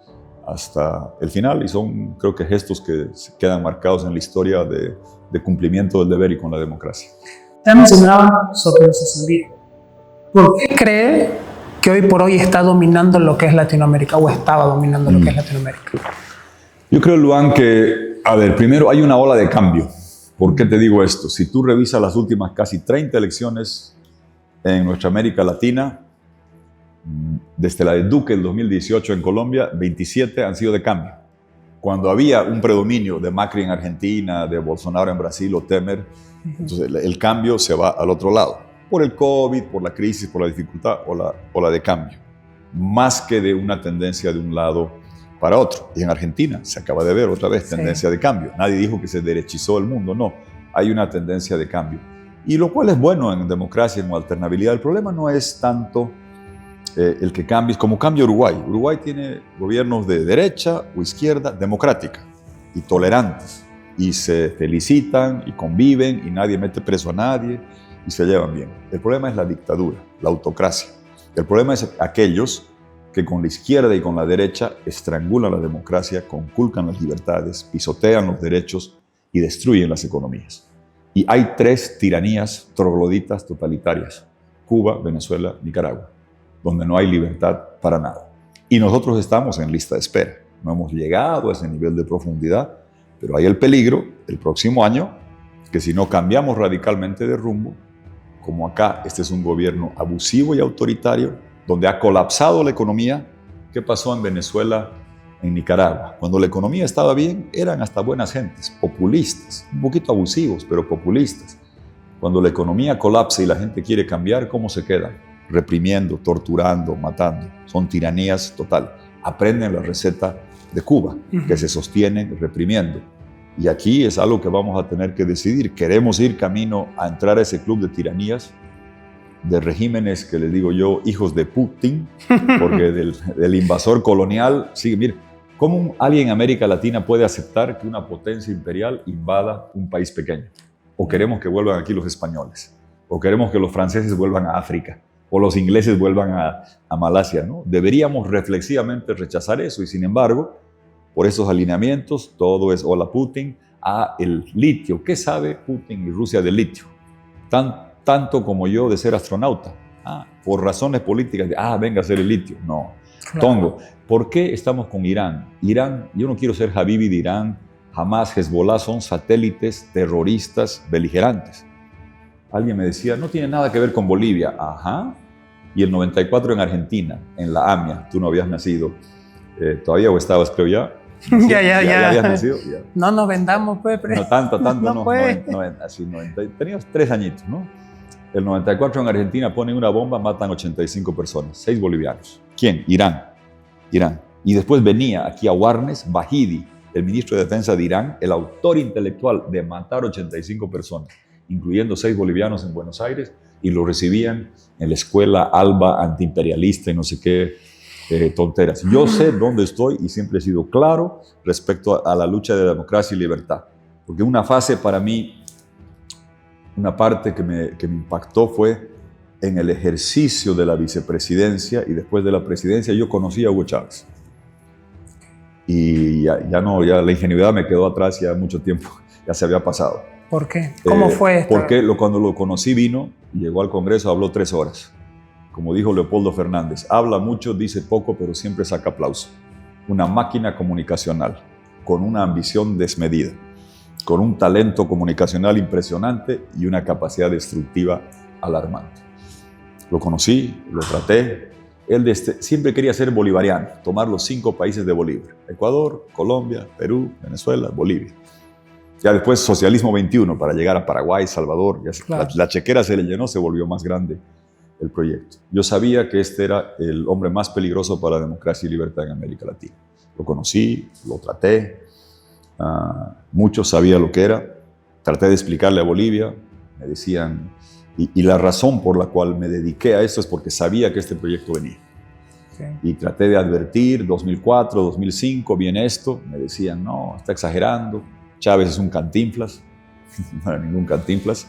[SPEAKER 1] hasta el final. Y son, creo que, gestos que quedan marcados en la historia de cumplimiento del deber y con la democracia.
[SPEAKER 2] Ya mencionaba sobre los socialismo. ¿Por qué cree que hoy por hoy está dominando lo que es Latinoamérica o estaba dominando lo que es Latinoamérica?
[SPEAKER 1] Yo creo, Luan, que, primero hay una ola de cambio. ¿Por qué te digo esto? Si tú revisas las últimas casi 30 elecciones en nuestra América Latina, desde la de Duque en 2018 en Colombia, 27 han sido de cambio. Cuando había un predominio de Macri en Argentina, de Bolsonaro en Brasil o Temer, entonces el cambio se va al otro lado. Por el COVID, por la crisis, por la dificultad o la de cambio. Más que de una tendencia de un lado para otro. Y en Argentina se acaba de ver otra vez tendencia de cambio. Nadie dijo que se derechizó el mundo, no. Hay una tendencia de cambio. Y lo cual es bueno en democracia, en alternabilidad. El problema no es tanto el que cambie, como cambia Uruguay. Uruguay tiene gobiernos de derecha o izquierda democrática y tolerantes. Y se felicitan y conviven y nadie mete preso a nadie y se llevan bien. El problema es la dictadura, la autocracia. El problema es aquellos que con la izquierda y con la derecha estrangulan la democracia, conculcan las libertades, pisotean los derechos y destruyen las economías. Y hay 3 tiranías trogloditas totalitarias: Cuba, Venezuela, Nicaragua, donde no hay libertad para nada. Y nosotros estamos en lista de espera. No hemos llegado a ese nivel de profundidad, pero hay el peligro el próximo año que si no cambiamos radicalmente de rumbo, como acá este es un gobierno abusivo y autoritario, donde ha colapsado la economía. ¿Qué pasó en Venezuela, en Nicaragua? Cuando la economía estaba bien, eran hasta buenas gentes, populistas, un poquito abusivos, pero populistas. Cuando la economía colapsa y la gente quiere cambiar, ¿cómo se quedan? Reprimiendo, torturando, matando. Son tiranías total. Aprenden la receta de Cuba, que se sostienen reprimiendo. Y aquí es algo que vamos a tener que decidir. ¿Queremos ir camino a entrar a ese club de tiranías, de regímenes que les digo yo, hijos de Putin, porque del invasor colonial? Sí, mire, ¿cómo alguien en América Latina puede aceptar que una potencia imperial invada un país pequeño? ¿O queremos que vuelvan aquí los españoles? ¿O queremos que los franceses vuelvan a África? ¿O los ingleses vuelvan a Malasia? ¿No? Deberíamos reflexivamente rechazar eso y, sin embargo, por esos alineamientos, todo es hola Putin, el litio. ¿Qué sabe Putin y Rusia del litio? Tanto como yo de ser astronauta. Por razones políticas, venga a hacer el litio. No. Claro. Tongo, ¿por qué estamos con Irán? Irán, yo no quiero ser Habibi de Irán, Hamas, Hezbollah son satélites terroristas beligerantes. Alguien me decía, no tiene nada que ver con Bolivia. Ajá. Y el 94 en Argentina, en la AMIA, tú no habías nacido todavía, o estabas, creo ya.
[SPEAKER 2] Ya.
[SPEAKER 1] ¿Ya habías nacido? Ya.
[SPEAKER 2] No nos vendamos, pues.
[SPEAKER 1] No tanto, no. Así 90, teníamos 3 añitos, ¿no? El 94 en Argentina ponen una bomba, matan 85 personas, 6 bolivianos. ¿Quién? Irán. Y después venía aquí a Warnes Bahidi, el ministro de Defensa de Irán, el autor intelectual de matar 85 personas, incluyendo 6 bolivianos en Buenos Aires, y lo recibían en la escuela Alba antiimperialista y no sé qué tonteras. Yo sé dónde estoy y siempre he sido claro respecto a la lucha de democracia y libertad. Porque una fase para mí, una parte que me impactó fue en el ejercicio de la vicepresidencia, y después de la presidencia yo conocí a Hugo Chávez. Y ya la ingenuidad me quedó atrás ya mucho tiempo, ya se había pasado.
[SPEAKER 2] ¿Por qué? ¿Cómo fue esto?
[SPEAKER 1] Porque cuando lo conocí vino, llegó al Congreso, habló 3 horas. Como dijo Leopoldo Fernández, habla mucho, dice poco, pero siempre saca aplauso. Una máquina comunicacional, con una ambición desmedida. con un talento comunicacional impresionante y una capacidad destructiva alarmante. Lo conocí, lo traté. Él siempre quería ser bolivariano, tomar los 5 países de Bolivia: Ecuador, Colombia, Perú, Venezuela, Bolivia. Ya después socialismo 21 para llegar a Paraguay, Salvador. Claro. La chequera se le llenó, se volvió más grande el proyecto. Yo sabía que este era el hombre más peligroso para la democracia y libertad en América Latina. Lo conocí, lo traté, muchos sabían lo que era. Traté de explicarle a Bolivia, me decían, y la razón por la cual me dediqué a esto es porque sabía que este proyecto venía. Okay. Y traté de advertir, 2004, 2005, viene esto, me decían, no, está exagerando, Chávez es un cantinflas, no era ningún cantinflas,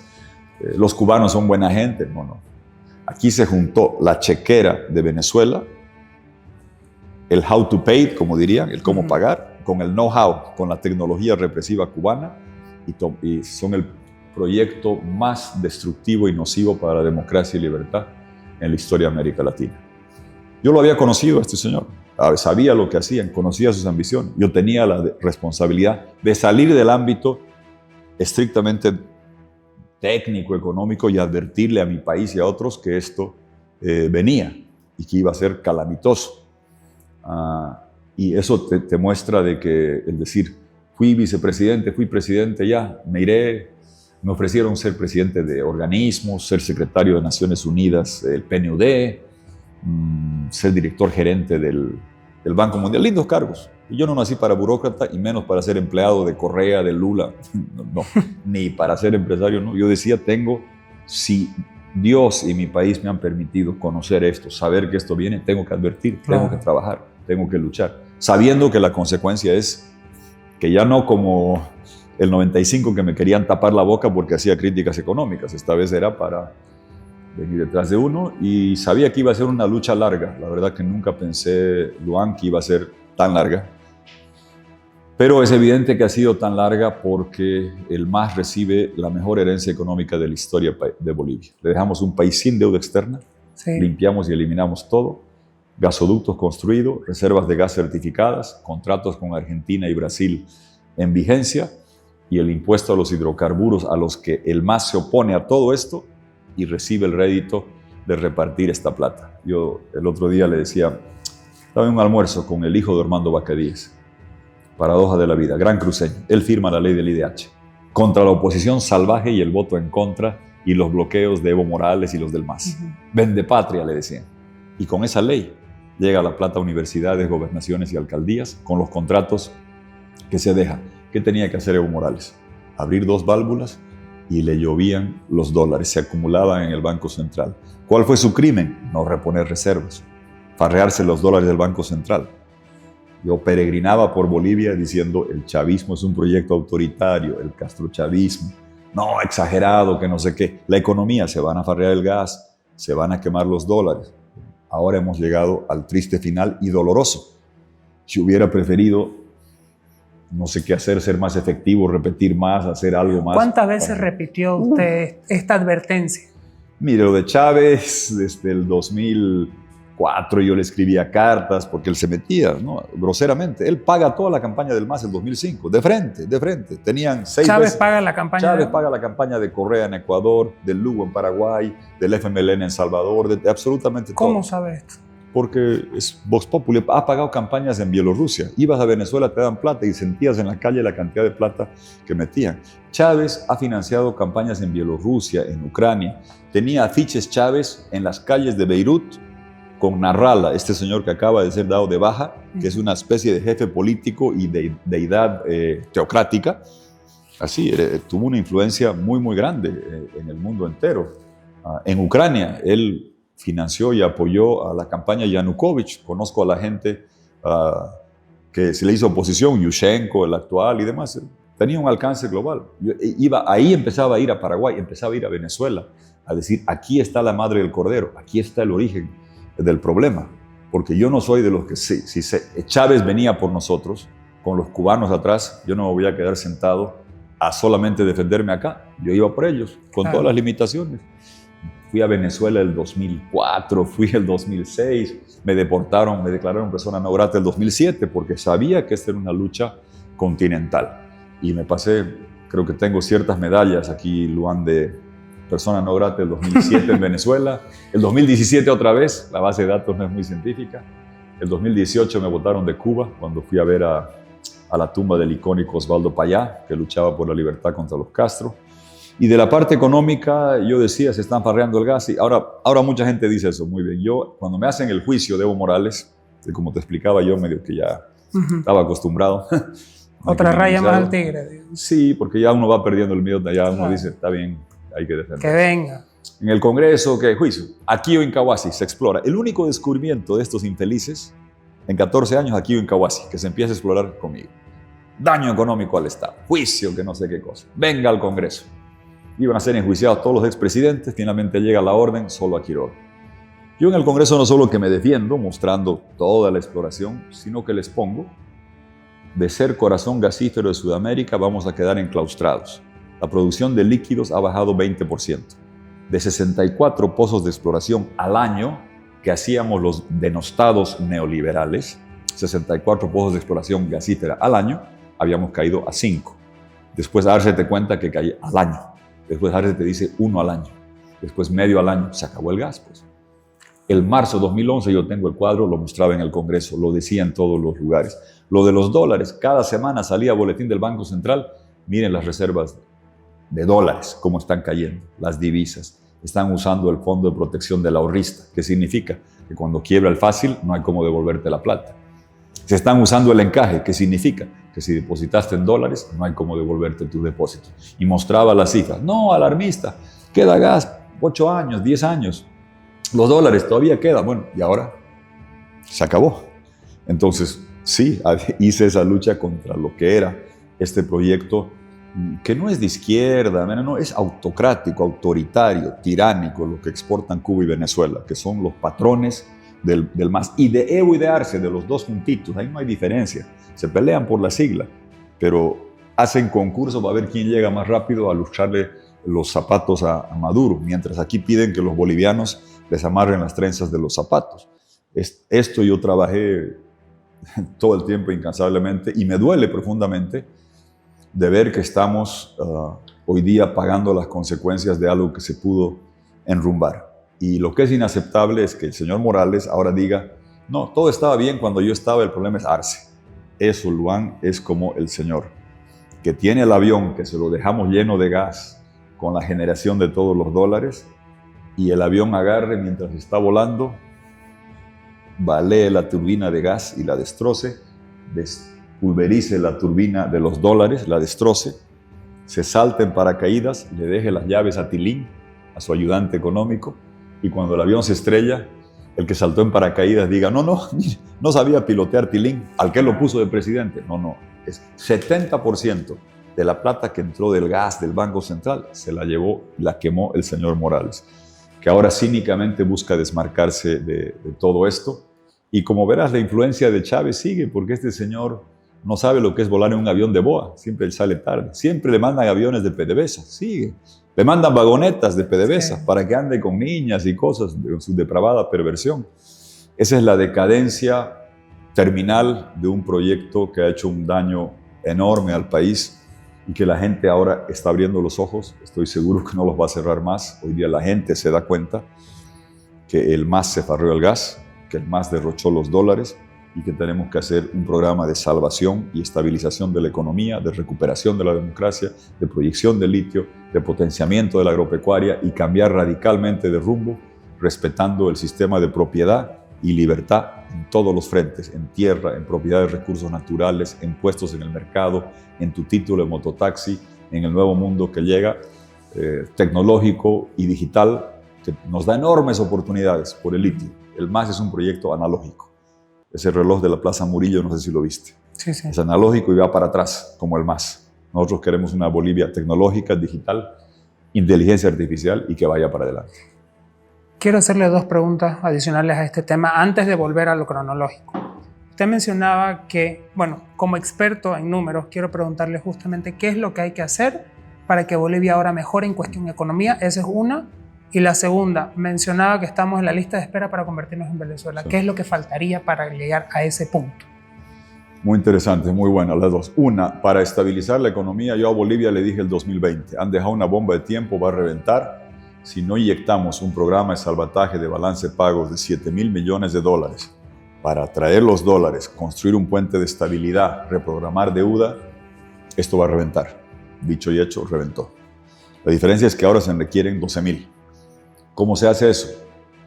[SPEAKER 1] los cubanos son buena gente, no. Aquí se juntó la chequera de Venezuela, el how to pay, como dirían, el cómo pagar, con el know-how, con la tecnología represiva cubana, y son el proyecto más destructivo y nocivo para la democracia y libertad en la historia de América Latina. Yo lo había conocido a este señor, sabía lo que hacían, conocía sus ambiciones. Yo tenía la responsabilidad de salir del ámbito estrictamente técnico, económico, y advertirle a mi país y a otros que esto venía y que iba a ser calamitoso. Y eso te muestra de que el decir, fui vicepresidente, fui presidente, ya, me iré. Me ofrecieron ser presidente de organismos, ser secretario de Naciones Unidas, el PNUD, ser director gerente del Banco Mundial. Lindos cargos. Y yo no nací para burócrata y menos para ser empleado de Correa, de Lula. No, ni para ser empresario, no. Yo decía, si Dios y mi país me han permitido conocer esto, saber que esto viene, tengo que advertir, tengo que trabajar, tengo que luchar. Sabiendo que la consecuencia es que ya no como el 95 que me querían tapar la boca porque hacía críticas económicas. Esta vez era para venir detrás de uno y sabía que iba a ser una lucha larga. La verdad que nunca pensé, Luan, que iba a ser tan larga. Pero es evidente que ha sido tan larga porque el MAS recibe la mejor herencia económica de la historia de Bolivia. Le dejamos un país sin deuda externa, sí. Limpiamos y eliminamos todo, gasoductos construidos, reservas de gas certificadas, contratos con Argentina y Brasil en vigencia, y el impuesto a los hidrocarburos, a los que el MAS se opone a todo esto y recibe el rédito de repartir esta plata. Yo el otro día le decía, estaba en un almuerzo con el hijo de Armando Bacadíes, paradoja de la vida, gran cruceño. Él firma la ley del IDH contra la oposición salvaje y el voto en contra y los bloqueos de Evo Morales y los del MAS. Vende patria, le decían. Y con esa ley llega la plata a universidades, gobernaciones y alcaldías con los contratos que se dejan. ¿Qué tenía que hacer Evo Morales? Abrir 2 válvulas y le llovían los dólares, se acumulaban en el Banco Central. ¿Cuál fue su crimen? No reponer reservas, farrearse los dólares del Banco Central. Yo peregrinaba por Bolivia diciendo, el chavismo es un proyecto autoritario, el castrochavismo, no, exagerado, que no sé qué. La economía, se van a farrear el gas, se van a quemar los dólares. Ahora hemos llegado al triste final y doloroso. Si hubiera preferido no sé qué hacer, ser más efectivo, repetir más, hacer algo más.
[SPEAKER 2] ¿Cuántas veces repitió usted esta advertencia?
[SPEAKER 1] Mire, lo de Chávez, desde el 2004 yo le escribía cartas porque él se metía, ¿no? Groseramente. Él paga toda la campaña del MAS en 2005, de frente. Tenían 6
[SPEAKER 2] Chávez
[SPEAKER 1] veces.
[SPEAKER 2] paga la campaña.
[SPEAKER 1] Chávez paga la campaña de Correa en Ecuador, del Lugo en Paraguay, del FMLN en Salvador, de absolutamente todo.
[SPEAKER 2] ¿Cómo sabe esto?
[SPEAKER 1] Porque es Vox Populi, ha pagado campañas en Bielorrusia. Ibas a Venezuela, te dan plata y sentías en la calle la cantidad de plata que metían. Chávez ha financiado campañas en Bielorrusia, en Ucrania. Tenía afiches Chávez en las calles de Beirut con Narrala, este señor que acaba de ser dado de baja, que es una especie de jefe político y de deidad teocrática. Así, tuvo una influencia muy, muy grande en el mundo entero. En Ucrania, él financió y apoyó a la campaña Yanukovych. Conozco a la gente que se le hizo oposición, Yushchenko, el actual y demás. Tenía un alcance global. Ahí empezaba a ir a Paraguay, empezaba a ir a Venezuela, a decir, aquí está la madre del cordero, aquí está el origen del problema. Porque yo no soy de los que, si Chávez venía por nosotros, con los cubanos atrás, yo no me voy a quedar sentado a solamente defenderme acá. Yo iba por ellos, con todas las limitaciones. Fui a Venezuela el 2004, fui el 2006, me deportaron, me declararon persona no grata el 2007 porque sabía que esta era una lucha continental. Y me pasé Creo que tengo ciertas medallas aquí, Luan, de persona no grata del 2007 en Venezuela. El 2017 otra vez, la base de datos no es muy científica. El 2018 me botaron de Cuba cuando fui a ver a la tumba del icónico Osvaldo Payá, que luchaba por la libertad contra los Castro. Y de la parte económica, yo decía, se están farreando el gas. Y ahora mucha gente dice eso, muy bien. Yo, cuando me hacen el juicio de Evo Morales, que como te explicaba yo, medio que ya estaba acostumbrado.
[SPEAKER 2] Otra raya más al tigre. Digamos.
[SPEAKER 1] Sí, porque ya uno va perdiendo el miedo, ya uno dice, está bien, hay que defender.
[SPEAKER 2] Que venga.
[SPEAKER 1] En el Congreso, ¿qué juicio? Aquí o en Kawasi se explora. El único descubrimiento de estos infelices, en 14 años, aquí o en Kawasi, que se empieza a explorar conmigo. Daño económico al Estado, juicio, que no sé qué cosa. Venga al Congreso. Iban a ser enjuiciados todos los expresidentes, finalmente llega la orden, solo a Quiroga. Yo en el Congreso no solo que me defiendo, mostrando toda la exploración, sino que les pongo, de ser corazón gasífero de Sudamérica, vamos a quedar enclaustrados. La producción de líquidos ha bajado 20%. De 64 pozos de exploración al año que hacíamos los denostados neoliberales, 64 pozos de exploración gasífera al año, habíamos caído a 5. Después Arce te cuenta que caí al año. Después Arce te dice 1 al año. Después medio al año. Se acabó el gas, pues. El marzo de 2011 yo tengo el cuadro, lo mostraba en el Congreso, lo decía en todos los lugares. Lo de los dólares, cada semana salía boletín del Banco Central, miren las reservas de dólares, cómo están cayendo, las divisas. Están usando el Fondo de Protección del Ahorrista, que significa que cuando quiebra el fácil no hay cómo devolverte la plata. Se están usando el encaje, que significa que si depositaste en dólares no hay cómo devolverte tus depósitos. Y mostraba las cifras. No, alarmista, queda gas 8 años, 10 años. Los dólares todavía quedan. Bueno, y ahora se acabó. Entonces, sí, hice esa lucha contra lo que era este proyecto, que no es de izquierda, no, es autocrático, autoritario, tiránico, lo que exportan Cuba y Venezuela, que son los patrones del MAS. Y de Evo y de Arce, de los dos juntitos, ahí no hay diferencia. Se pelean por la sigla, pero hacen concurso para ver quién llega más rápido a lucharle los zapatos a Maduro, mientras aquí piden que los bolivianos les amarren las trenzas de los zapatos. Esto yo trabajé todo el tiempo incansablemente y me duele profundamente de ver que estamos hoy día pagando las consecuencias de algo que se pudo enrumbar. Y lo que es inaceptable es que el señor Morales ahora diga, no, todo estaba bien cuando yo estaba, el problema es Arce. Eso, Luan, es como el señor que tiene el avión, que se lo dejamos lleno de gas con la generación de todos los dólares, y el avión agarre mientras está volando, balee la turbina de gas y la destroce, despulverice la turbina de los dólares, la destroce, se salte en paracaídas, le deje las llaves a Tilín, a su ayudante económico, y cuando el avión se estrella, el que saltó en paracaídas diga, no sabía pilotear Tilín, ¿al que lo puso de presidente? No, es 70% de la plata que entró del gas del Banco Central, se la llevó, la quemó el señor Morales, que ahora cínicamente busca desmarcarse de todo esto. Y como verás, la influencia de Chávez sigue, porque este señor no sabe lo que es volar en un avión de BOA, siempre él sale tarde, siempre le mandan aviones de PDVSA, sigue, le mandan vagonetas de PDVSA para que ande con niñas y cosas de su depravada perversión. Esa es la decadencia terminal de un proyecto que ha hecho un daño enorme al país y que la gente ahora está abriendo los ojos. Estoy seguro que no los va a cerrar más. Hoy día la gente se da cuenta que el MAS se farreó el gas, que el MAS derrochó los dólares y que tenemos que hacer un programa de salvación y estabilización de la economía, de recuperación de la democracia, de proyección de litio, de potenciamiento de la agropecuaria y cambiar radicalmente de rumbo, respetando el sistema de propiedad y libertad en todos los frentes, en tierra, en propiedad de recursos naturales, en puestos en el mercado, en tu título de mototaxi, en el nuevo mundo que llega, tecnológico y digital, que nos da enormes oportunidades por el litio. El MAS es un proyecto analógico. Ese reloj de la Plaza Murillo, no sé si lo viste.
[SPEAKER 2] Sí.
[SPEAKER 1] Es analógico y va para atrás, como el MAS. Nosotros queremos una Bolivia tecnológica, digital, inteligencia artificial y que vaya para adelante.
[SPEAKER 2] Quiero hacerle 2 preguntas adicionales a este tema antes de volver a lo cronológico. Usted mencionaba que, como experto en números, quiero preguntarle justamente qué es lo que hay que hacer para que Bolivia ahora mejore en cuestión de economía. Esa es una. Y la segunda, mencionaba que estamos en la lista de espera para convertirnos en Venezuela. Sí. ¿Qué es lo que faltaría para llegar a ese punto?
[SPEAKER 1] Muy interesante, muy buenas las dos. Una, para estabilizar la economía, yo a Bolivia le dije el 2020, han dejado una bomba de tiempo, va a reventar. Si no inyectamos un programa de salvataje de balance de pagos de $7,000 millones para traer los dólares, construir un puente de estabilidad, reprogramar deuda, esto va a reventar. Dicho y hecho, reventó. La diferencia es que ahora se requieren 12,000. ¿Cómo se hace eso?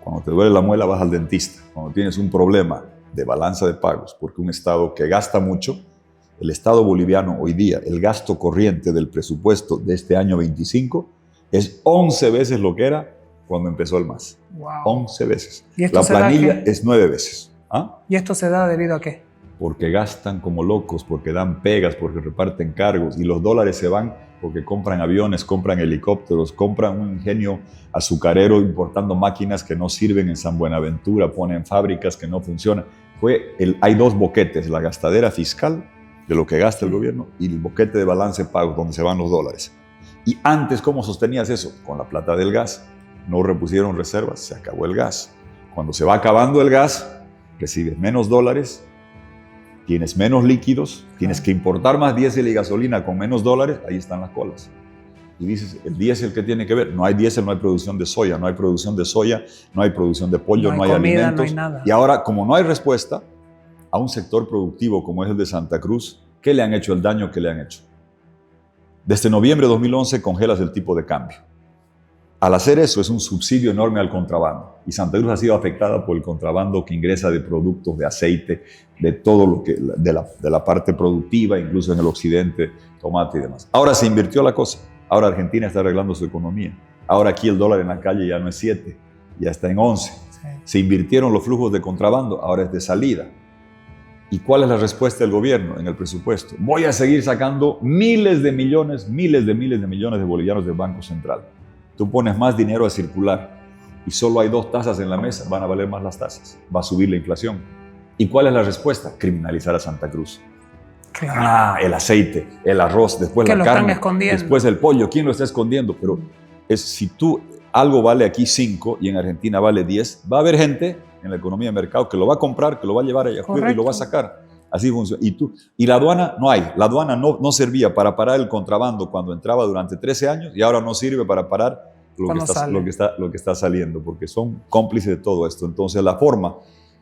[SPEAKER 1] Cuando te duele la muela vas al dentista. Cuando tienes un problema de balanza de pagos, porque un Estado que gasta mucho, el Estado boliviano hoy día, el gasto corriente del presupuesto de este año 25 es 11 veces lo que era cuando empezó el MAS.
[SPEAKER 2] Wow.
[SPEAKER 1] 11 veces.
[SPEAKER 2] ¿Y esto
[SPEAKER 1] La
[SPEAKER 2] se da
[SPEAKER 1] planilla
[SPEAKER 2] qué?
[SPEAKER 1] es 9 veces. ¿Ah?
[SPEAKER 2] ¿Y esto se da debido a qué?
[SPEAKER 1] Porque gastan como locos, porque dan pegas, porque reparten cargos, y los dólares se van porque compran aviones, compran helicópteros, compran un ingenio azucarero importando máquinas que no sirven en San Buenaventura, ponen fábricas que no funcionan. Hay dos boquetes, la gastadera fiscal de lo que gasta el gobierno y el boquete de balance de pagos donde se van los dólares. Y antes, ¿cómo sostenías eso? Con la plata del gas. No repusieron reservas, se acabó el gas. Cuando se va acabando el gas, recibes menos dólares, tienes menos líquidos, tienes que importar más diésel y gasolina con menos dólares, ahí están las colas. Y dices, ¿el diésel qué tiene que ver? No hay diésel, no hay producción de soya, no hay producción de soya, no hay producción de pollo, no hay
[SPEAKER 2] comida,
[SPEAKER 1] alimentos.
[SPEAKER 2] no hay nada.
[SPEAKER 1] Y ahora, como no hay respuesta a un sector productivo como es el de Santa Cruz, ¿qué le han hecho? El daño que le han hecho. Desde noviembre de 2011 congelas el tipo de cambio. Al hacer eso es un subsidio enorme al contrabando. Y Santa Cruz ha sido afectada por el contrabando que ingresa de productos, de aceite, de todo lo que, de la parte productiva, incluso en el occidente, tomate y demás. Ahora se invirtió la cosa. Ahora Argentina está arreglando su economía. Ahora aquí el dólar en la calle ya no es 7, ya está en 11.
[SPEAKER 2] Sí.
[SPEAKER 1] Se invirtieron los flujos de contrabando, ahora es de salida. ¿Y cuál es la respuesta del gobierno en el presupuesto? Voy a seguir sacando miles de millones de bolivianos del Banco Central. Tú pones más dinero a circular y solo hay 2 tasas en la mesa, van a valer más las tasas, va a subir la inflación. ¿Y cuál es la respuesta? Criminalizar a Santa Cruz.
[SPEAKER 2] Claro.
[SPEAKER 1] El aceite, el arroz, después
[SPEAKER 2] Que
[SPEAKER 1] la
[SPEAKER 2] lo
[SPEAKER 1] carne,
[SPEAKER 2] están escondiendo.
[SPEAKER 1] después el pollo. ¿Quién lo está escondiendo? Pero si algo vale aquí 5 y en Argentina vale 10, va a haber gente en la economía de mercado que lo va a comprar, que lo va a llevar allá afuera y lo va a sacar. Así funciona. Y la aduana no hay. La aduana no servía para parar el contrabando cuando entraba durante 13 años y ahora no sirve para parar lo que está saliendo, porque son cómplices de todo esto. Entonces la forma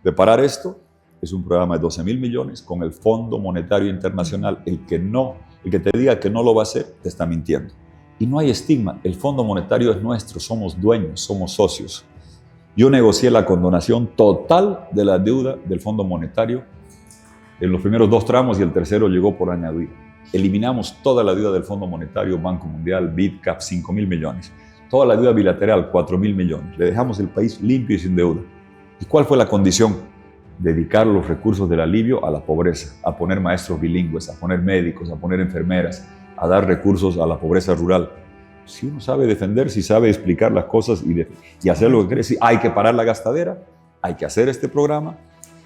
[SPEAKER 1] de parar esto es un programa de 12,000 millones con el Fondo Monetario Internacional. El que te diga que no lo va a hacer, te está mintiendo. Y no hay estigma. El Fondo Monetario es nuestro, somos dueños, somos socios. Yo negocié la condonación total de la deuda del Fondo Monetario en los primeros 2 tramos y el tercero llegó por añadidura. Eliminamos toda la deuda del Fondo Monetario, Banco Mundial, BIDCAP, 5,000 millones. Toda la deuda bilateral, 4,000 millones. Le dejamos el país limpio y sin deuda. ¿Y cuál fue la condición? Dedicar los recursos del alivio a la pobreza, a poner maestros bilingües, a poner médicos, a poner enfermeras, a dar recursos a la pobreza rural. Si uno sabe defender, si sabe explicar las cosas y hacer lo que quiere, si hay que parar la gastadera, hay que hacer este programa,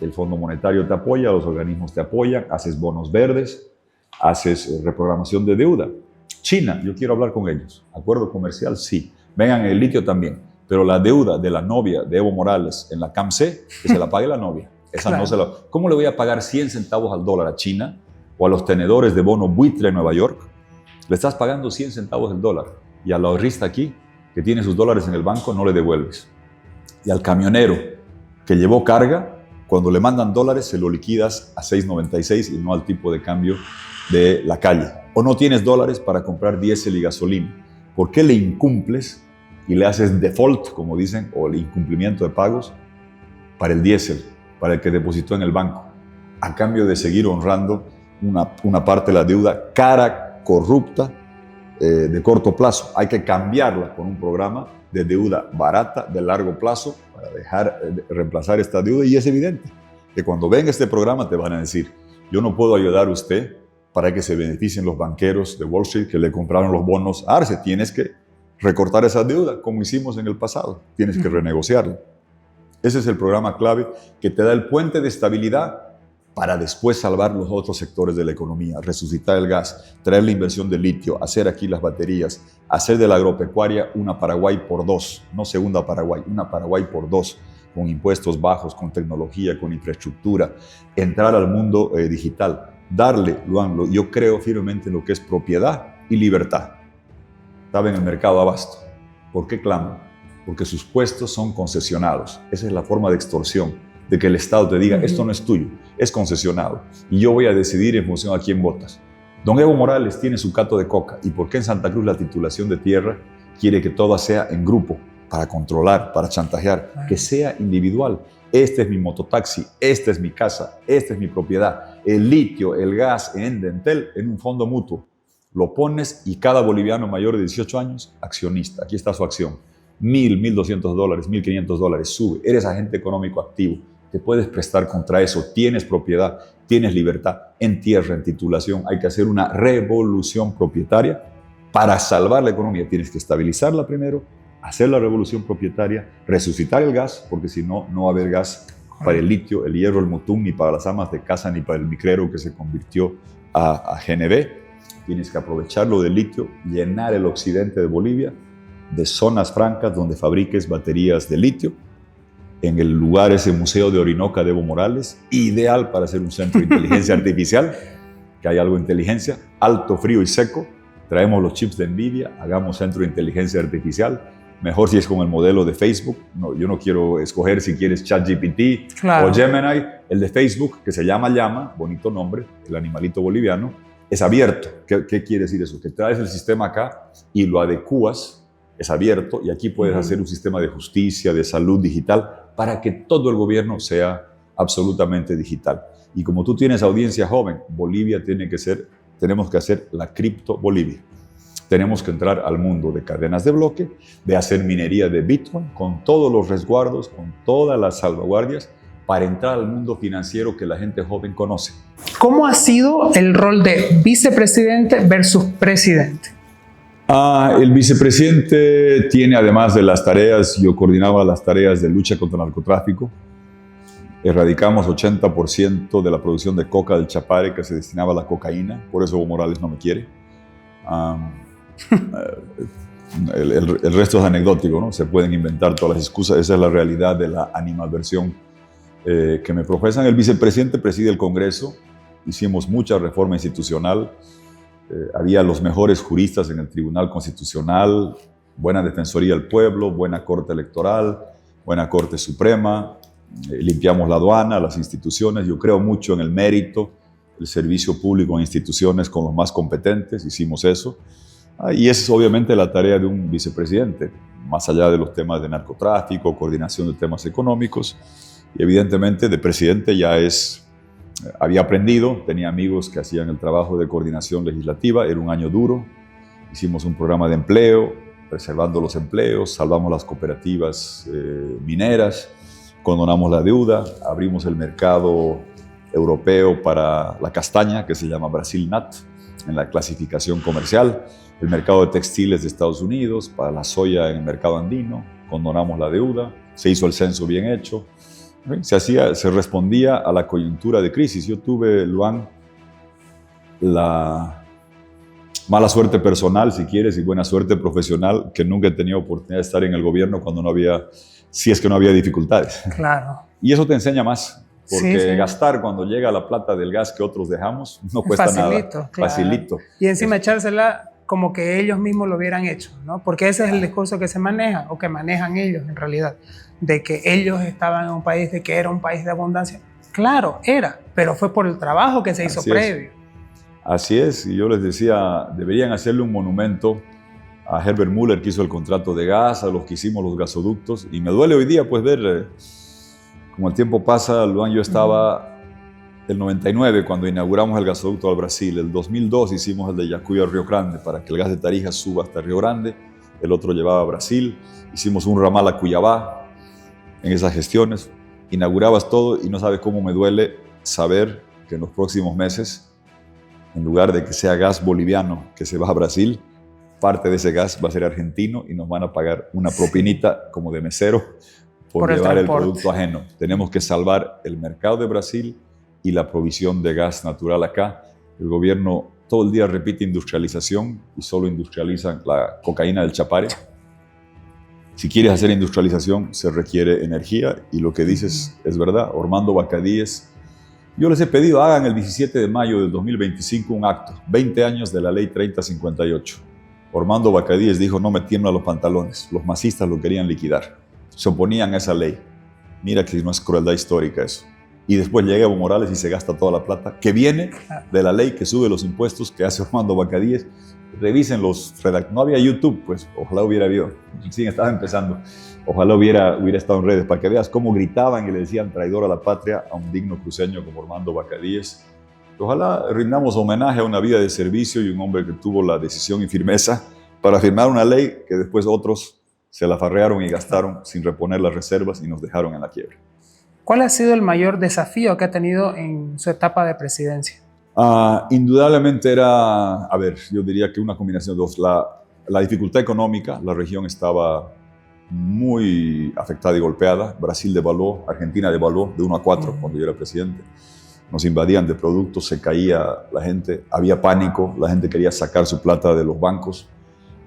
[SPEAKER 1] el Fondo Monetario te apoya, los organismos te apoyan, haces bonos verdes, haces reprogramación de deuda. China, yo quiero hablar con ellos. Acuerdo comercial, sí. Vengan el litio también. Pero la deuda de la novia de Evo Morales en la CAMC, que se la pague la novia. Esa claro. No se la... ¿Cómo le voy a pagar 100 centavos al dólar a China o a los tenedores de bono buitre en Nueva York? Le estás pagando 100 centavos el dólar. Y al ahorrista aquí, que tiene sus dólares en el banco, no le devuelves. Y al camionero que llevó carga, cuando le mandan dólares, se lo liquidas a 6.96 y no al tipo de cambio de la calle. O no tienes dólares para comprar diésel y gasolina. ¿Por qué le incumples y le haces default, como dicen, o el incumplimiento de pagos para el diésel, para el que depositó en el banco, a cambio de seguir honrando una parte de la deuda cara, corrupta, de corto plazo? Hay que cambiarla por un programa de deuda barata, de largo plazo, para reemplazar esta deuda. Y es evidente que cuando venga este programa te van a decir, yo no puedo ayudar a usted para que se beneficien los banqueros de Wall Street que le compraron los bonos a Arce. Tienes que recortar esa deuda, como hicimos en el pasado. Tienes que renegociarla. Ese es el programa clave que te da el puente de estabilidad para después salvar los otros sectores de la economía, resucitar el gas, traer la inversión de litio, hacer aquí las baterías, hacer de la agropecuaria una Paraguay por 2, no segunda Paraguay, una Paraguay por 2, con impuestos bajos, con tecnología, con infraestructura, entrar al mundo digital, darle, Luan, yo creo firmemente en lo que es propiedad y libertad. Estaba en el mercado abasto. ¿Por qué claman? Porque sus puestos son concesionados. Esa es la forma de extorsión, de que el Estado te diga, esto no es tuyo, es concesionado. Y yo voy a decidir en función a quién votas. Don Evo Morales tiene su cato de coca. ¿Y por qué en Santa Cruz la titulación de tierra quiere que todo sea en grupo? Para controlar, para chantajear, que sea individual. Este es mi mototaxi, esta es mi casa, esta es mi propiedad. El litio, el gas en Endentel, en un fondo mutuo. Lo pones y cada boliviano mayor de 18 años, accionista. Aquí está su acción. $1,000, $1,200, $1,500, sube. Eres agente económico activo. Te puedes prestar contra eso. Tienes propiedad, tienes libertad en tierra, en titulación. Hay que hacer una revolución propietaria para salvar la economía. Tienes que estabilizarla primero, hacer la revolución propietaria, resucitar el gas, porque si no, no va a haber gas para el litio, el hierro, el mutún, ni para las amas de casa, ni para el micrero que se convirtió a GNB. Tienes que aprovecharlo del litio, llenar el occidente de Bolivia de zonas francas donde fabriques baterías de litio. En el lugar, ese museo de Orinoca de Evo Morales, ideal para hacer un centro de inteligencia artificial, que hay algo de inteligencia, alto, frío y seco. Traemos los chips de NVIDIA, hagamos centro de inteligencia artificial. Mejor si es con el modelo de Facebook. No, yo no quiero escoger si quieres ChatGPT o Gemini. El de Facebook, que se llama Llama, bonito nombre, el animalito boliviano, es abierto. ¿Qué quiere decir eso? Que traes el sistema acá y lo adecuas, es abierto, y aquí puedes hacer un sistema de justicia, de salud digital, para que todo el gobierno sea absolutamente digital. Y como tú tienes audiencia joven, Bolivia tenemos que hacer la cripto Bolivia. Tenemos que entrar al mundo de cadenas de bloque, de hacer minería de Bitcoin, con todos los resguardos, con todas las salvaguardias, para entrar al mundo financiero que la gente joven conoce.
[SPEAKER 2] ¿Cómo ha sido el rol de vicepresidente versus presidente?
[SPEAKER 1] El vicepresidente tiene, además de las tareas, yo coordinaba las tareas de lucha contra el narcotráfico. Erradicamos 80% de la producción de coca del Chapare que se destinaba a la cocaína, por eso Evo Morales no me quiere. El resto es anecdótico, ¿no? Se pueden inventar todas las excusas. Esa es la realidad de la animadversión que me profesan. El vicepresidente preside el Congreso. Hicimos mucha reforma institucional. Había los mejores juristas en el Tribunal Constitucional, buena Defensoría del Pueblo, buena Corte Electoral, buena Corte Suprema. Limpiamos la aduana, las instituciones. Yo creo mucho en el mérito, el servicio público en instituciones con los más competentes. Hicimos eso. Y esa es obviamente la tarea de un vicepresidente, más allá de los temas de narcotráfico, coordinación de temas económicos. Y evidentemente de presidente había aprendido, tenía amigos que hacían el trabajo de coordinación legislativa, era un año duro. Hicimos un programa de empleo, preservando los empleos, salvamos las cooperativas mineras, condonamos la deuda, abrimos el mercado europeo para la castaña, que se llama Brasil Nat, en la clasificación comercial, el mercado de textiles de Estados Unidos, para la soya en el mercado andino, condonamos la deuda, se hizo el censo bien hecho, se respondía a la coyuntura de crisis. Yo tuve, Luan, la mala suerte personal, si quieres, y buena suerte profesional, que nunca he tenido oportunidad de estar en el gobierno si es que no había dificultades.
[SPEAKER 2] Claro.
[SPEAKER 1] Y eso te enseña más. Porque gastar cuando llega la plata del gas que otros dejamos no cuesta nada.
[SPEAKER 2] Claro.
[SPEAKER 1] Facilito.
[SPEAKER 2] Y encima echársela como que ellos mismos lo hubieran hecho, ¿no? Porque ese es el discurso que se maneja, o que manejan ellos en realidad, de que ellos estaban en un país, de que era un país de abundancia. Claro, era, pero fue por el trabajo que se hizo previo.
[SPEAKER 1] Así es, y yo les decía, deberían hacerle un monumento a Herbert Müller, que hizo el contrato de gas, a los que hicimos los gasoductos, y me duele hoy día pues ver... Como el tiempo pasa, Luan, yo estaba el 99 cuando inauguramos el gasoducto al Brasil. El 2002 hicimos el de Yacuyo a Río Grande para que el gas de Tarija suba hasta Río Grande. El otro llevaba a Brasil. Hicimos un ramal a Cuiabá en esas gestiones. Inaugurabas todo y no sabes cómo me duele saber que en los próximos meses, en lugar de que sea gas boliviano que se va a Brasil, parte de ese gas va a ser argentino y nos van a pagar una propinita como de mesero por llevar el producto ajeno. Tenemos que salvar el mercado de Brasil y la provisión de gas natural acá. El gobierno todo el día repite industrialización y solo industrializan la cocaína del Chapare. Si quieres hacer industrialización, se requiere energía, y lo que dices es verdad. Ormando Bacadíes, yo les he pedido, hagan el 17 de mayo del 2025 un acto, 20 años de la ley 3058. Ormando Bacadíes dijo, no me tiemblan los pantalones, los masistas lo querían liquidar, se oponían a esa ley. Mira que no es crueldad histórica eso. Y después llega Evo Morales y se gasta toda la plata que viene de la ley que sube los impuestos que hace Ormando Bacadíes. Revisen los redactores. No había YouTube, pues ojalá hubiera habido. Sí, estaba empezando. Ojalá hubiera estado en redes para que veas cómo gritaban y le decían traidor a la patria a un digno cruceño como Ormando Bacadíes. Ojalá rindamos homenaje a una vida de servicio y un hombre que tuvo la decisión y firmeza para firmar una ley que después otros se la farrearon y gastaron sin reponer las reservas y nos dejaron en la quiebra.
[SPEAKER 2] ¿Cuál ha sido el mayor desafío que ha tenido en su etapa de presidencia?
[SPEAKER 1] Indudablemente era, yo diría que una combinación de dos. La dificultad económica, la región estaba muy afectada y golpeada. Brasil devaluó, Argentina devaluó de 1 a 4 cuando yo era presidente. Nos invadían de productos, se caía la gente, había pánico, la gente quería sacar su plata de los bancos.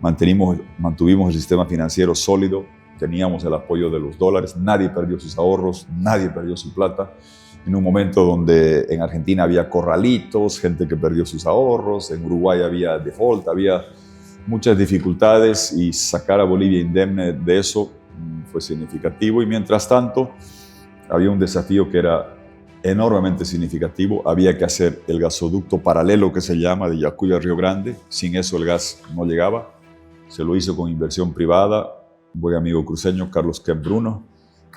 [SPEAKER 1] Mantuvimos el sistema financiero sólido, teníamos el apoyo de los dólares, nadie perdió sus ahorros, nadie perdió su plata. En un momento donde en Argentina había corralitos, gente que perdió sus ahorros, en Uruguay había default, había muchas dificultades, y sacar a Bolivia indemne de eso fue significativo. Y mientras tanto, había un desafío que era enormemente significativo. Había que hacer el gasoducto paralelo que se llama de Yacuy a Río Grande. Sin eso el gas no llegaba. Se lo hizo con inversión privada. Un buen amigo cruceño, Carlos Kemp Bruno,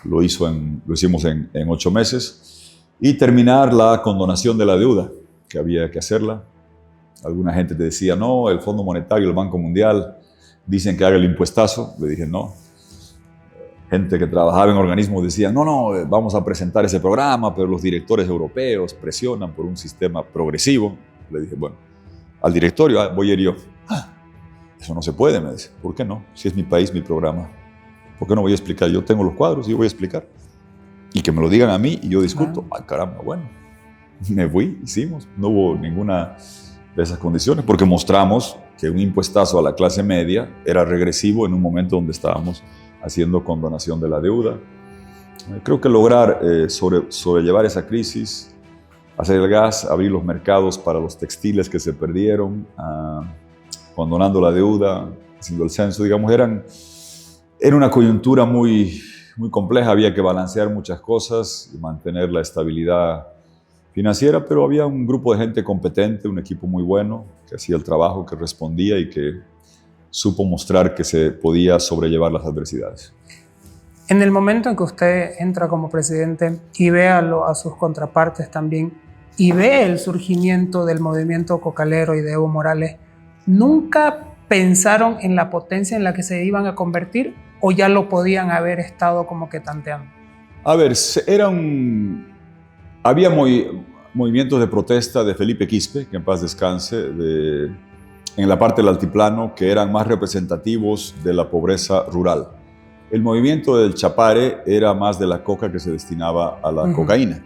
[SPEAKER 1] lo hicimos en 8 meses. Y terminar la condonación de la deuda, que había que hacerla. Alguna gente te decía, no, el Fondo Monetario, el Banco Mundial, dicen que haga el impuestazo. Le dije, no. Gente que trabajaba en organismos decía, no, vamos a presentar ese programa, pero los directores europeos presionan por un sistema progresivo. Le dije, bueno, al directorio voy a ir yo. Eso no se puede, me dice. ¿Por qué no? Si es mi país, mi programa. ¿Por qué no voy a explicar? Yo tengo los cuadros y yo voy a explicar. Y que me lo digan a mí y yo discuto. Ay, caramba, bueno. Me fui, hicimos. No hubo ninguna de esas condiciones porque mostramos que un impuestazo a la clase media era regresivo en un momento donde estábamos haciendo condonación de la deuda. Creo que lograr sobrellevar esa crisis, hacer el gas, abrir los mercados para los textiles que se perdieron, condonando la deuda, haciendo el censo, digamos, era una coyuntura muy compleja. Había que balancear muchas cosas y mantener la estabilidad financiera, pero había un grupo de gente competente, un equipo muy bueno que hacía el trabajo, que respondía y que supo mostrar que se podía sobrellevar las adversidades.
[SPEAKER 2] En el momento en que usted entra como presidente y ve a sus contrapartes también, y ve el surgimiento del movimiento cocalero y de Evo Morales, ¿nunca pensaron en la potencia en la que se iban a convertir o ya lo podían haber estado como que tanteando?
[SPEAKER 1] Había movimientos de protesta de Felipe Quispe, que en paz descanse, en la parte del altiplano, que eran más representativos de la pobreza rural. El movimiento del Chapare era más de la coca que se destinaba a la cocaína.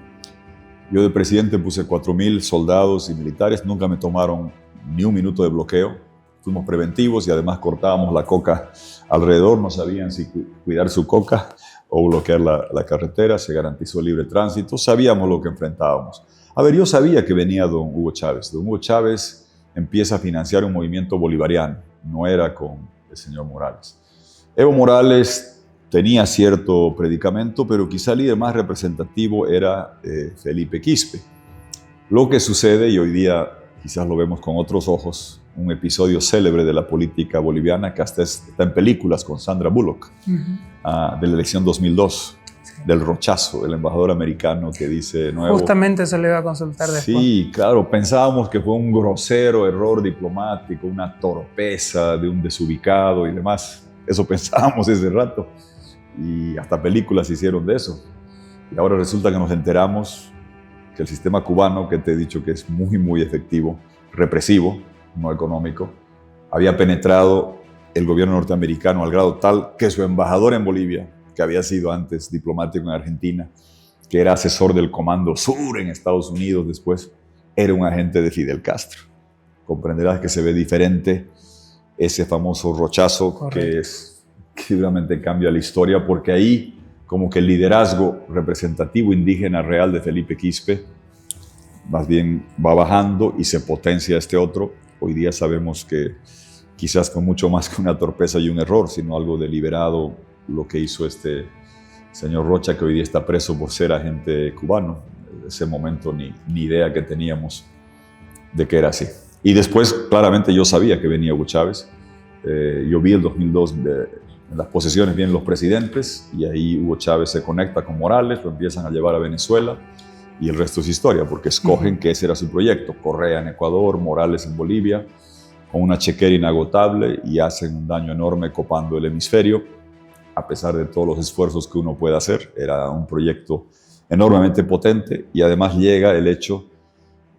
[SPEAKER 1] Yo de presidente puse 4,000 soldados y militares, nunca me tomaron ni un minuto de bloqueo. Fuimos preventivos y además cortábamos la coca alrededor, no sabían si cuidar su coca o bloquear la carretera, se garantizó el libre tránsito, sabíamos lo que enfrentábamos. Yo sabía que venía don Hugo Chávez. Don Hugo Chávez empieza a financiar un movimiento bolivariano, no era con el señor Morales. Evo Morales tenía cierto predicamento, pero quizá el líder más representativo era Felipe Quispe. Lo que sucede, y hoy día quizás lo vemos con otros ojos, un episodio célebre de la política boliviana que hasta está en películas con Sandra Bullock, de la elección 2002, del Rochazo, el embajador americano que dice nuevo.
[SPEAKER 2] Justamente se le iba a consultar después.
[SPEAKER 1] Sí, claro, pensábamos que fue un grosero error diplomático, una torpeza de un desubicado y demás. Eso pensábamos ese rato. Y hasta películas se hicieron de eso. Y ahora resulta que nos enteramos que el sistema cubano, que te he dicho que es muy, muy efectivo, represivo, no económico, había penetrado el gobierno norteamericano al grado tal que su embajador en Bolivia, que había sido antes diplomático en Argentina, que era asesor del Comando Sur en Estados Unidos después, era un agente de Fidel Castro. Comprenderás que se ve diferente ese famoso Rochazo. Correcto. Que es que realmente cambia la historia, porque ahí como que el liderazgo representativo indígena real de Felipe Quispe más bien va bajando y se potencia este otro. Hoy día sabemos que quizás con mucho más que una torpeza y un error, sino algo deliberado, lo que hizo este señor Rocha, que hoy día está preso por ser agente cubano. En ese momento ni idea que teníamos de que era así. Y después, claramente, yo sabía que venía Hugo Chávez. Yo vi el 2002, en las posesiones vienen los presidentes, y ahí Hugo Chávez se conecta con Morales, lo empiezan a llevar a Venezuela, y el resto es historia, porque escogen que ese era su proyecto. Correa en Ecuador, Morales en Bolivia, con una chequera inagotable, y hacen un daño enorme copando el hemisferio, a pesar de todos los esfuerzos que uno puede hacer. Era un proyecto enormemente potente, y además llega el hecho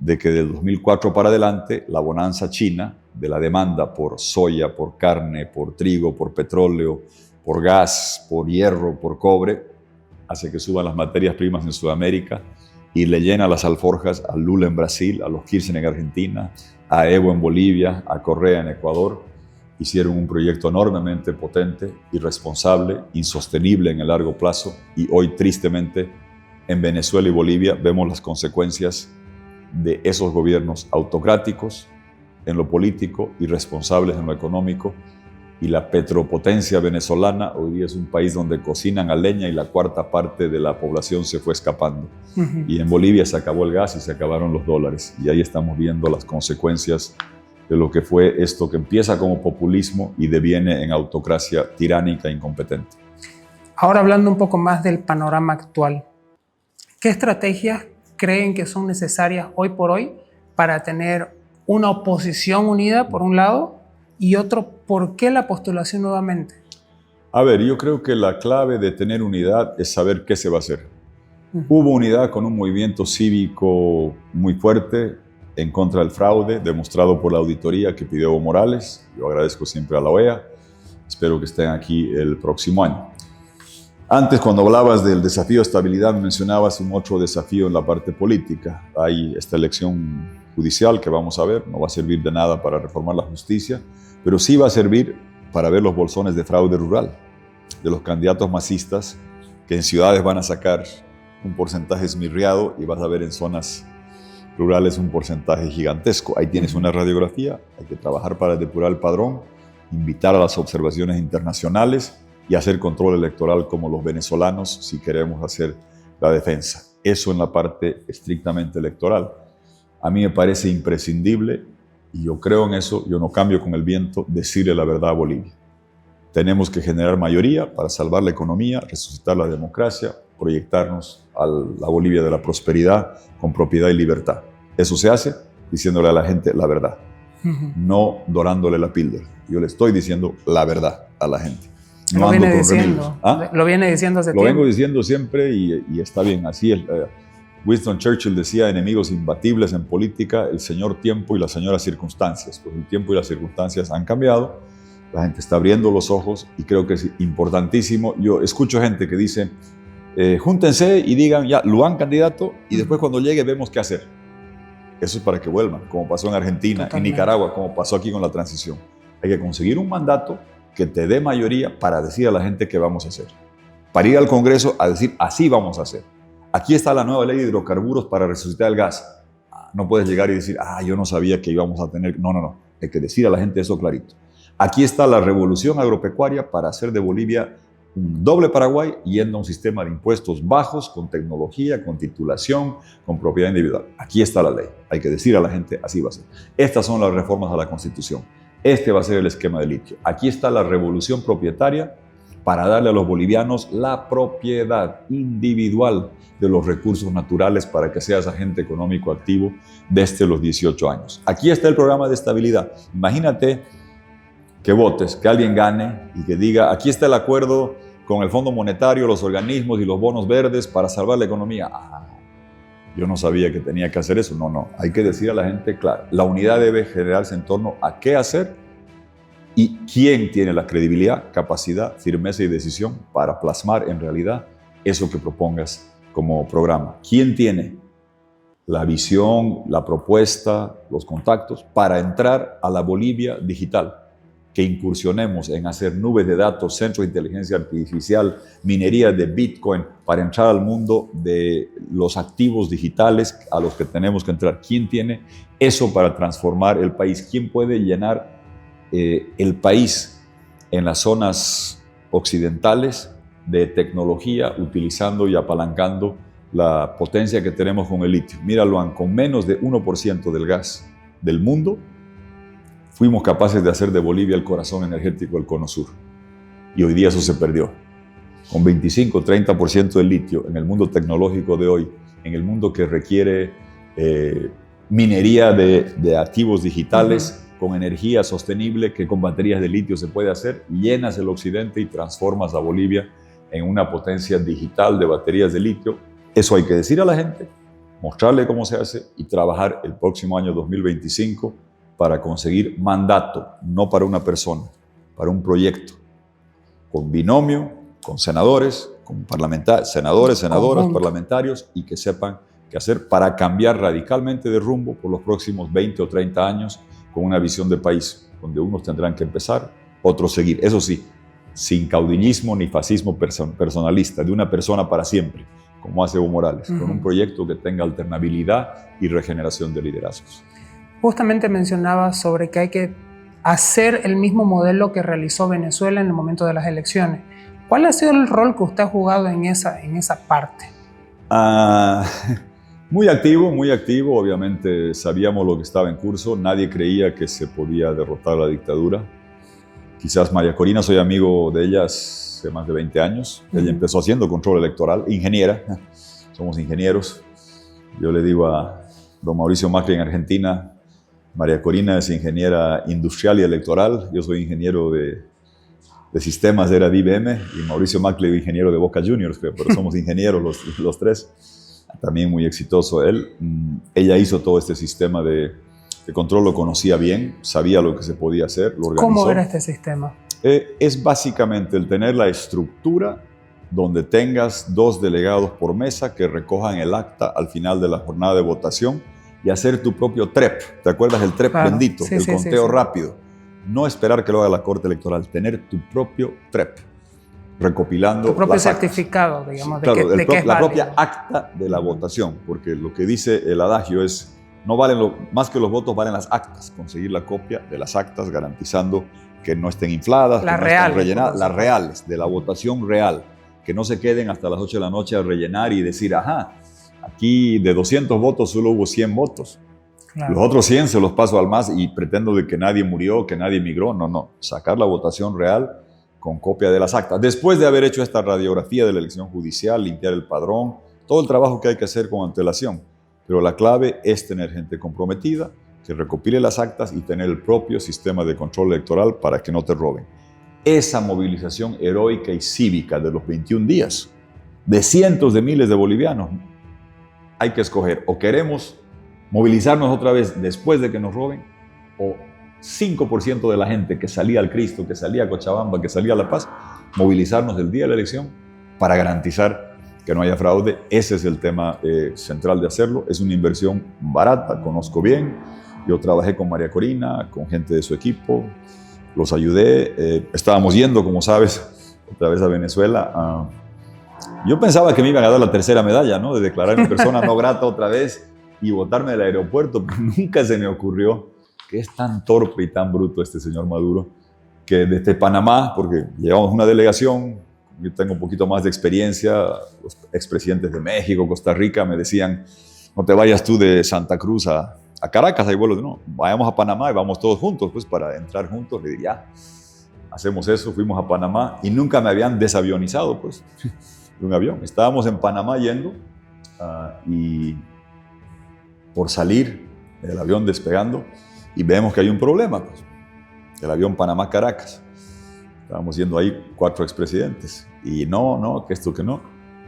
[SPEAKER 1] de que del 2004 para adelante la bonanza china de la demanda por soya, por carne, por trigo, por petróleo, por gas, por hierro, por cobre, hace que suban las materias primas en Sudamérica y le llena las alforjas a Lula en Brasil, a los Kirchner en Argentina, a Evo en Bolivia, a Correa en Ecuador. Hicieron un proyecto enormemente potente, irresponsable, insostenible en el largo plazo, y hoy tristemente en Venezuela y Bolivia vemos las consecuencias de esos gobiernos autocráticos en lo político, irresponsables en lo económico, y la petropotencia venezolana hoy día es un país donde cocinan a leña y la cuarta parte de la población se fue escapando. Y en Bolivia se acabó el gas y se acabaron los dólares, y ahí estamos viendo las consecuencias de lo que fue esto que empieza como populismo y deviene en autocracia tiránica e incompetente.
[SPEAKER 2] Ahora hablando un poco más del panorama actual, ¿qué estrategias creen que son necesarias hoy por hoy para tener una oposición unida, por un lado, y otro, ¿por qué la postulación nuevamente?
[SPEAKER 1] A ver, yo creo que la clave de tener unidad es saber qué se va a hacer. Hubo unidad con un movimiento cívico muy fuerte en contra del fraude, demostrado por la auditoría que pidió Evo Morales. Yo agradezco siempre a la OEA. Espero que estén aquí el próximo año. Antes, cuando hablabas del desafío de estabilidad, mencionabas un otro desafío en la parte política. Hay esta elección judicial que vamos a ver, no va a servir de nada para reformar la justicia, pero sí va a servir para ver los bolsones de fraude rural, de los candidatos masistas que en ciudades van a sacar un porcentaje esmirriado y vas a ver en zonas rurales un porcentaje gigantesco. Ahí tienes una radiografía, hay que trabajar para depurar el padrón, invitar a las observaciones internacionales y hacer control electoral como los venezolanos si queremos hacer la defensa. Eso en la parte estrictamente electoral. A mí me parece imprescindible, y yo creo en eso, yo no cambio con el viento, decirle la verdad a Bolivia. Tenemos que generar mayoría para salvar la economía, resucitar la democracia, proyectarnos a la Bolivia de la prosperidad con propiedad y libertad. Eso se hace diciéndole a la gente la verdad, no dorándole la píldora. Yo le estoy diciendo la verdad a la gente. No
[SPEAKER 2] lo
[SPEAKER 1] ando
[SPEAKER 2] viene
[SPEAKER 1] con
[SPEAKER 2] diciendo,
[SPEAKER 1] ¿Ah?
[SPEAKER 2] Lo viene diciendo hace
[SPEAKER 1] Lo
[SPEAKER 2] tiempo.
[SPEAKER 1] vengo diciendo siempre y está bien, así es. Winston Churchill decía, enemigos imbatibles en política, el señor tiempo y las señoras circunstancias. Pues el tiempo y las circunstancias han cambiado, la gente está abriendo los ojos y creo que es importantísimo. Yo escucho gente que dice, júntense y digan, ya, Luan candidato, y después cuando llegue vemos qué hacer. Eso es para que vuelvan, como pasó en Argentina, en Nicaragua, como pasó aquí con la transición. Hay que conseguir un mandato que te dé mayoría para decir a la gente qué vamos a hacer. Para ir al Congreso a decir, así vamos a hacer. Aquí está la nueva ley de hidrocarburos para resucitar el gas. No puedes llegar y decir, yo no sabía que íbamos a tener... No. Hay que decir a la gente eso clarito. Aquí está la revolución agropecuaria para hacer de Bolivia un doble Paraguay, yendo a un sistema de impuestos bajos, con tecnología, con titulación, con propiedad individual. Aquí está la ley. Hay que decir a la gente, así va a ser. Estas son las reformas a la Constitución. Este va a ser el esquema de litio. Aquí está la revolución propietaria para darle a los bolivianos la propiedad individual de los recursos naturales para que seas agente económico activo desde los 18 años. Aquí está el programa de estabilidad. Imagínate que votes, que alguien gane y que diga, aquí está el acuerdo con el Fondo Monetario, los organismos y los bonos verdes para salvar la economía. Yo no sabía que tenía que hacer eso. No. Hay que decir a la gente, claro, la unidad debe generarse en torno a qué hacer y quién tiene la credibilidad, capacidad, firmeza y decisión para plasmar en realidad eso que propongas como programa. ¿Quién tiene la visión, la propuesta, los contactos para entrar a la Bolivia digital? que incursionemos en hacer nubes de datos, centros de inteligencia artificial, minería de Bitcoin, para entrar al mundo de los activos digitales a los que tenemos que entrar. ¿Quién tiene eso para transformar el país? ¿Quién puede llenar el país en las zonas occidentales de tecnología, utilizando y apalancando la potencia que tenemos con el litio? Míralo, con menos de 1% del gas del mundo, fuimos capaces de hacer de Bolivia el corazón energético del Cono Sur. Y hoy día eso se perdió. Con 25-30% del litio en el mundo tecnológico de hoy, en el mundo que requiere minería de activos digitales, con energía sostenible, que con baterías de litio se puede hacer, llenas el occidente y transformas a Bolivia en una potencia digital de baterías de litio. Eso hay que decir a la gente, mostrarle cómo se hace y trabajar el próximo año 2025 para conseguir mandato, no para una persona, para un proyecto, con binomio, con senadores, con senadoras, parlamentarios, y que sepan qué hacer para cambiar radicalmente de rumbo por los próximos 20 o 30 años con una visión de país, donde unos tendrán que empezar, otros seguir. Eso sí, sin caudillismo ni fascismo personalista, de una persona para siempre, como hace Evo Morales, con un proyecto que tenga alternabilidad y regeneración de liderazgos.
[SPEAKER 2] Justamente mencionaba sobre que hay que hacer el mismo modelo que realizó Venezuela en el momento de las elecciones. ¿Cuál ha sido el rol que usted ha jugado en esa parte?
[SPEAKER 1] Muy activo. Obviamente sabíamos lo que estaba en curso. Nadie creía que se podía derrotar la dictadura. Quizás María Corina, soy amigo de ella hace más de 20 años. Ella empezó haciendo control electoral, ingeniera. Somos ingenieros. Yo le digo a don Mauricio Macri en Argentina, María Corina es ingeniera industrial y electoral. Yo soy ingeniero de sistemas, era de IBM, y Mauricio Macri, ingeniero de Boca Juniors, creo, pero somos ingenieros los tres. También muy exitoso él. Ella hizo todo este sistema de control, lo conocía bien, sabía lo que se podía hacer, lo organizó.
[SPEAKER 2] ¿Cómo era este sistema?
[SPEAKER 1] Es básicamente el tener la estructura donde tengas 2 delegados por mesa que recojan el acta al final de la jornada de votación y hacer tu propio TREP. ¿Te acuerdas del TREP bendito? El conteo rápido. No esperar que lo haga la Corte Electoral, tener tu propio TREP, recopilando
[SPEAKER 2] tu propio
[SPEAKER 1] las
[SPEAKER 2] certificado,
[SPEAKER 1] actas.
[SPEAKER 2] digamos,
[SPEAKER 1] Claro,
[SPEAKER 2] de que es
[SPEAKER 1] la
[SPEAKER 2] válido.
[SPEAKER 1] propia acta de la votación, porque lo que dice el adagio es, no valen más que los votos, valen las actas. Conseguir la copia de las actas, garantizando que no estén infladas, que no estén rellenadas, las reales, de la votación real, que no se queden hasta las 8 de la noche a rellenar y decir, aquí de 200 votos solo hubo 100 votos. Claro. Los otros 100 se los paso al MAS y pretendo de que nadie murió, que nadie emigró. No. Sacar la votación real con copia de las actas. Después de haber hecho esta radiografía de la elección judicial, limpiar el padrón, todo el trabajo que hay que hacer con antelación. Pero la clave es tener gente comprometida, que recopile las actas y tener el propio sistema de control electoral para que no te roben. Esa movilización heroica y cívica de los 21 días, de cientos de miles de bolivianos, hay que escoger. O queremos movilizarnos otra vez después de que nos roben, o 5% de la gente que salía al Cristo, que salía a Cochabamba, que salía a La Paz, movilizarnos el día de la elección para garantizar que no haya fraude. Ese es el tema central de hacerlo. Es una inversión barata, conozco bien. Yo trabajé con María Corina, con gente de su equipo, los ayudé. Estábamos yendo, como sabes, otra vez a Venezuela. Yo pensaba que me iban a dar la tercera medalla, ¿no? De declararme persona no grata otra vez y botarme del aeropuerto, pero nunca se me ocurrió que es tan torpe y tan bruto este señor Maduro, que desde Panamá, porque llevamos una delegación, yo tengo un poquito más de experiencia, los expresidentes de México, Costa Rica me decían, no te vayas tú de Santa Cruz a Caracas, hay vuelos, no, vayamos a Panamá y vamos todos juntos, pues para entrar juntos. Le diría, hacemos eso, fuimos a Panamá y nunca me habían desavionizado, pues, de un avión. Estábamos en Panamá yendo y por salir el avión despegando y vemos que hay un problema, pues, el avión Panamá-Caracas. Estábamos yendo ahí 4 expresidentes y no, que esto que no.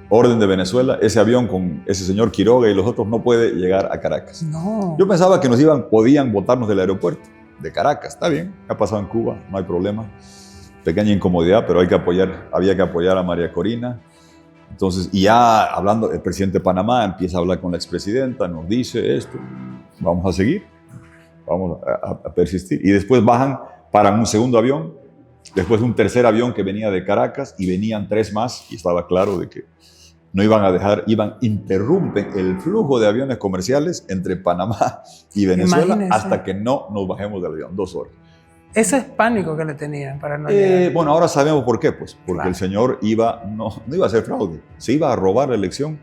[SPEAKER 1] Orden de Venezuela, ese avión con ese señor Quiroga y los otros no puede llegar a Caracas.
[SPEAKER 2] No.
[SPEAKER 1] Yo pensaba que podían botarnos del aeropuerto de Caracas. Está bien, ha pasado en Cuba, no hay problema. Pequeña incomodidad, pero había que apoyar a María Corina. Entonces, y ya hablando, el presidente de Panamá empieza a hablar con la expresidenta, nos dice esto, vamos a seguir, vamos a persistir. Y después bajan paran un segundo avión, después un tercer avión que venía de Caracas y venían 3 más y estaba claro de que no iban a dejar, interrumpen el flujo de aviones comerciales entre Panamá y Venezuela. Imagínese. Hasta que no nos bajemos del avión, 2 horas.
[SPEAKER 2] Ese es pánico que le tenían para no llegar.
[SPEAKER 1] Bueno, ahora sabemos por qué, pues, porque claro, el señor no iba a hacer fraude, se iba a robar la elección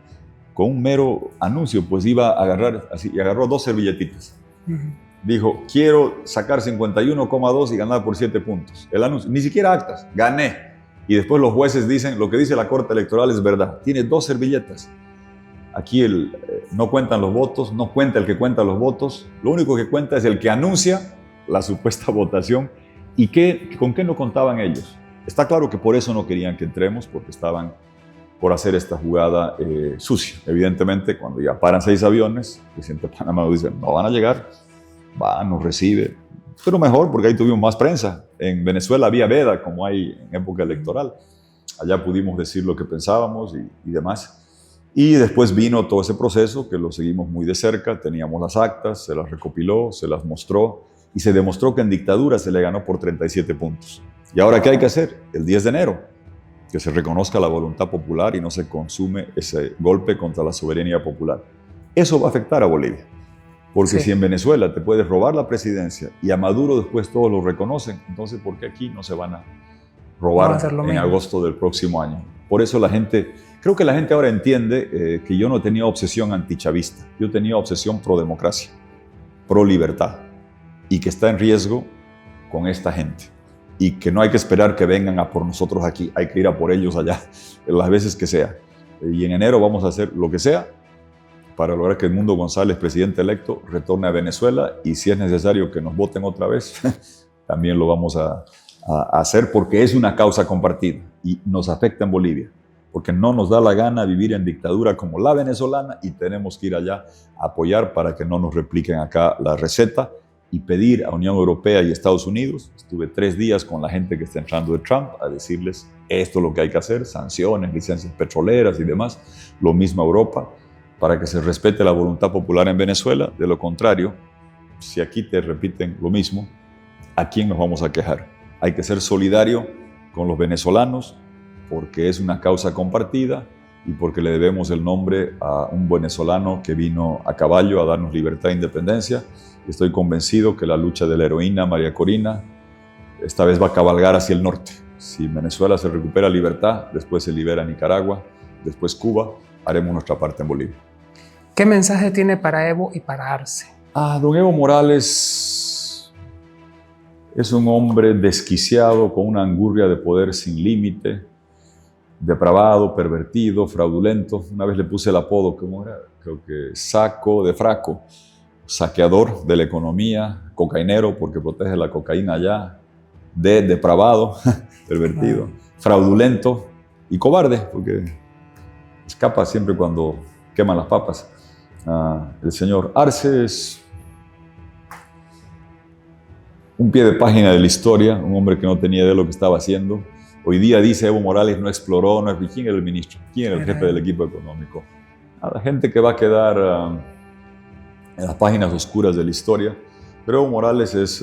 [SPEAKER 1] con un mero anuncio, pues iba a agarrar, así, y agarró 2 servilletitas. Dijo, quiero sacar 51,2 y ganar por 7 puntos. El anuncio, ni siquiera actas, gané. Y después los jueces dicen, lo que dice la Corte Electoral es verdad. Tiene 2 servilletas. Aquí no cuentan los votos, no cuenta el que cuenta los votos. Lo único que cuenta es el que anuncia la supuesta votación. ¿Y con qué no contaban ellos? Está claro que por eso no querían que entremos, porque estaban por hacer esta jugada sucia. Evidentemente, cuando ya paran 6 aviones, el presidente de Panamá dice, no van a llegar, nos recibe. Pero mejor, porque ahí tuvimos más prensa. En Venezuela había veda, como hay en época electoral. Allá pudimos decir lo que pensábamos y demás. Y después vino todo ese proceso, que lo seguimos muy de cerca. Teníamos las actas, se las recopiló, se las mostró, y se demostró que en dictadura se le ganó por 37 puntos. ¿Y ahora qué hay que hacer? El 10 de enero, que se reconozca la voluntad popular y no se consume ese golpe contra la soberanía popular. Eso va a afectar a Bolivia. Porque si en Venezuela te puedes robar la presidencia y a Maduro después todos lo reconocen, entonces ¿por qué aquí no se van a robar en agosto del próximo año? Por eso creo que la gente ahora entiende que yo no tenía obsesión antichavista, yo tenía obsesión pro democracia, pro libertad, y que está en riesgo con esta gente. Y que no hay que esperar que vengan a por nosotros aquí, hay que ir a por ellos allá, las veces que sea. Y en enero vamos a hacer lo que sea para lograr que Edmundo González, presidente electo, retorne a Venezuela, y si es necesario que nos voten otra vez, también lo vamos a hacer, porque es una causa compartida y nos afecta en Bolivia, porque no nos da la gana vivir en dictadura como la venezolana y tenemos que ir allá a apoyar para que no nos repliquen acá la receta y pedir a Unión Europea y Estados Unidos. Estuve 3 días con la gente que está entrando de Trump a decirles esto es lo que hay que hacer, sanciones, licencias petroleras y demás, lo mismo a Europa, para que se respete la voluntad popular en Venezuela. De lo contrario, si aquí te repiten lo mismo, ¿a quién nos vamos a quejar? Hay que ser solidario con los venezolanos, porque es una causa compartida y porque le debemos el nombre a un venezolano que vino a caballo a darnos libertad e independencia. Estoy convencido que la lucha de la heroína María Corina esta vez va a cabalgar hacia el norte. Si Venezuela se recupera libertad, después se libera Nicaragua, después Cuba, haremos nuestra parte en Bolivia.
[SPEAKER 2] ¿Qué mensaje tiene para Evo y para Arce?
[SPEAKER 1] Don Evo Morales es un hombre desquiciado, con una angurria de poder sin límite, depravado, pervertido, fraudulento. Una vez le puse el apodo, ¿cómo era? Creo que saco de fraco, saqueador de la economía, cocainero porque protege la cocaína allá, depravado, pervertido, fraudulento y cobarde porque escapa siempre cuando queman las papas. El señor Arce es un pie de página de la historia, un hombre que no tenía idea de lo que estaba haciendo. Hoy día dice Evo Morales no exploró, ¿quién era el ministro? ¿Quién era el jefe del equipo económico? A la gente que va a quedar en las páginas oscuras de la historia. Pero Evo Morales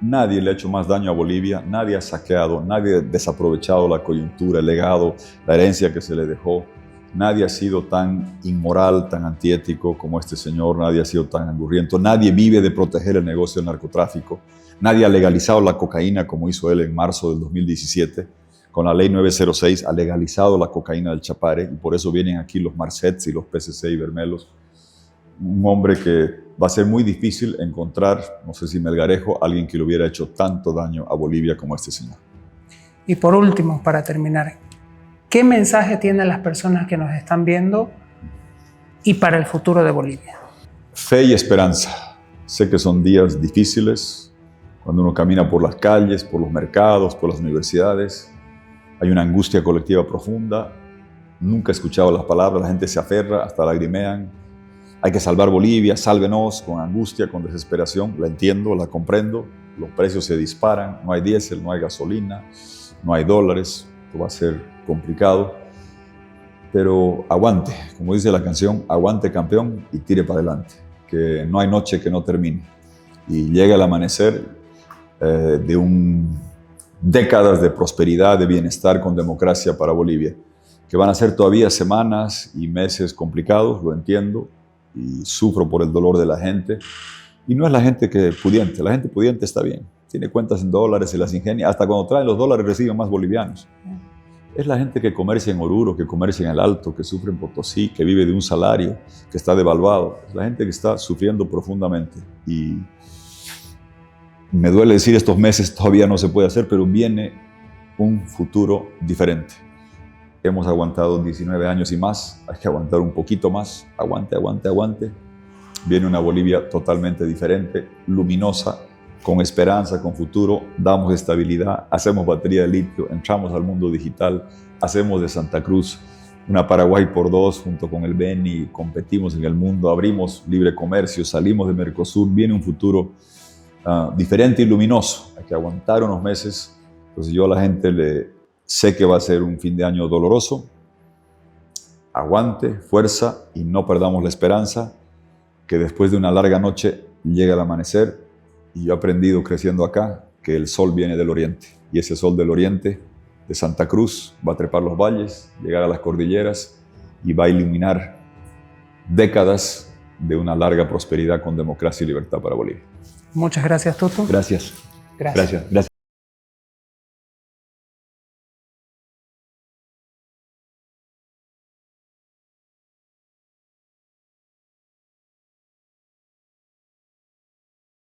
[SPEAKER 1] nadie le ha hecho más daño a Bolivia, nadie ha saqueado, nadie ha desaprovechado la coyuntura, el legado, la herencia que se le dejó. Nadie ha sido tan inmoral, tan antiético como este señor, nadie ha sido tan angurriento, nadie vive de proteger el negocio del narcotráfico, nadie ha legalizado la cocaína como hizo él en marzo del 2017, con la ley 906 ha legalizado la cocaína del Chapare y por eso vienen aquí los Marcets y los PCC y Bermelos. Un hombre que va a ser muy difícil encontrar, no sé si Melgarejo, alguien que le hubiera hecho tanto daño a Bolivia como este señor.
[SPEAKER 2] Y por último, para terminar, ¿qué mensaje tienen las personas que nos están viendo y para el futuro de Bolivia?
[SPEAKER 1] Fe y esperanza. Sé que son días difíciles, cuando uno camina por las calles, por los mercados, por las universidades. Hay una angustia colectiva profunda. Nunca he escuchado las palabras, la gente se aferra, hasta lagrimean. Hay que salvar Bolivia, sálvenos, con angustia, con desesperación. La entiendo, la comprendo. Los precios se disparan, no hay diésel, no hay gasolina, no hay dólares. Esto va a ser complicado, pero aguante, como dice la canción, aguante campeón y tire para adelante, que no hay noche que no termine y llega el amanecer, décadas de prosperidad, de bienestar con democracia para Bolivia, que van a ser todavía semanas y meses complicados, lo entiendo, y sufro por el dolor de la gente. Y no es la gente pudiente, la gente pudiente está bien, tiene cuentas en dólares, se las ingenia, hasta cuando traen los dólares reciben más bolivianos. Es la gente que comercia en Oruro, que comercia en el Alto, que sufre en Potosí, que vive de un salario, que está devaluado. Es la gente que está sufriendo profundamente. Y me duele decir estos meses todavía no se puede hacer, pero viene un futuro diferente. Hemos aguantado 19 años y más, hay que aguantar un poquito más. Aguante, aguante, aguante. Viene una Bolivia totalmente diferente, luminosa, con esperanza, con futuro, damos estabilidad, hacemos batería de litio, entramos al mundo digital, hacemos de Santa Cruz una Paraguay por dos junto con el Beni, competimos en el mundo, abrimos libre comercio, salimos de Mercosur, viene un futuro diferente y luminoso. Hay que aguantar unos meses. Entonces yo a la gente sé que va a ser un fin de año doloroso. Aguante, fuerza y no perdamos la esperanza que después de una larga noche llega el amanecer. Y yo he aprendido creciendo acá que el sol viene del oriente. Y ese sol del oriente, de Santa Cruz, va a trepar los valles, llegar a las cordilleras y va a iluminar décadas de una larga prosperidad con democracia y libertad para Bolivia.
[SPEAKER 2] Muchas gracias, Tuto.
[SPEAKER 1] Gracias.
[SPEAKER 2] Gracias.
[SPEAKER 1] Gracias.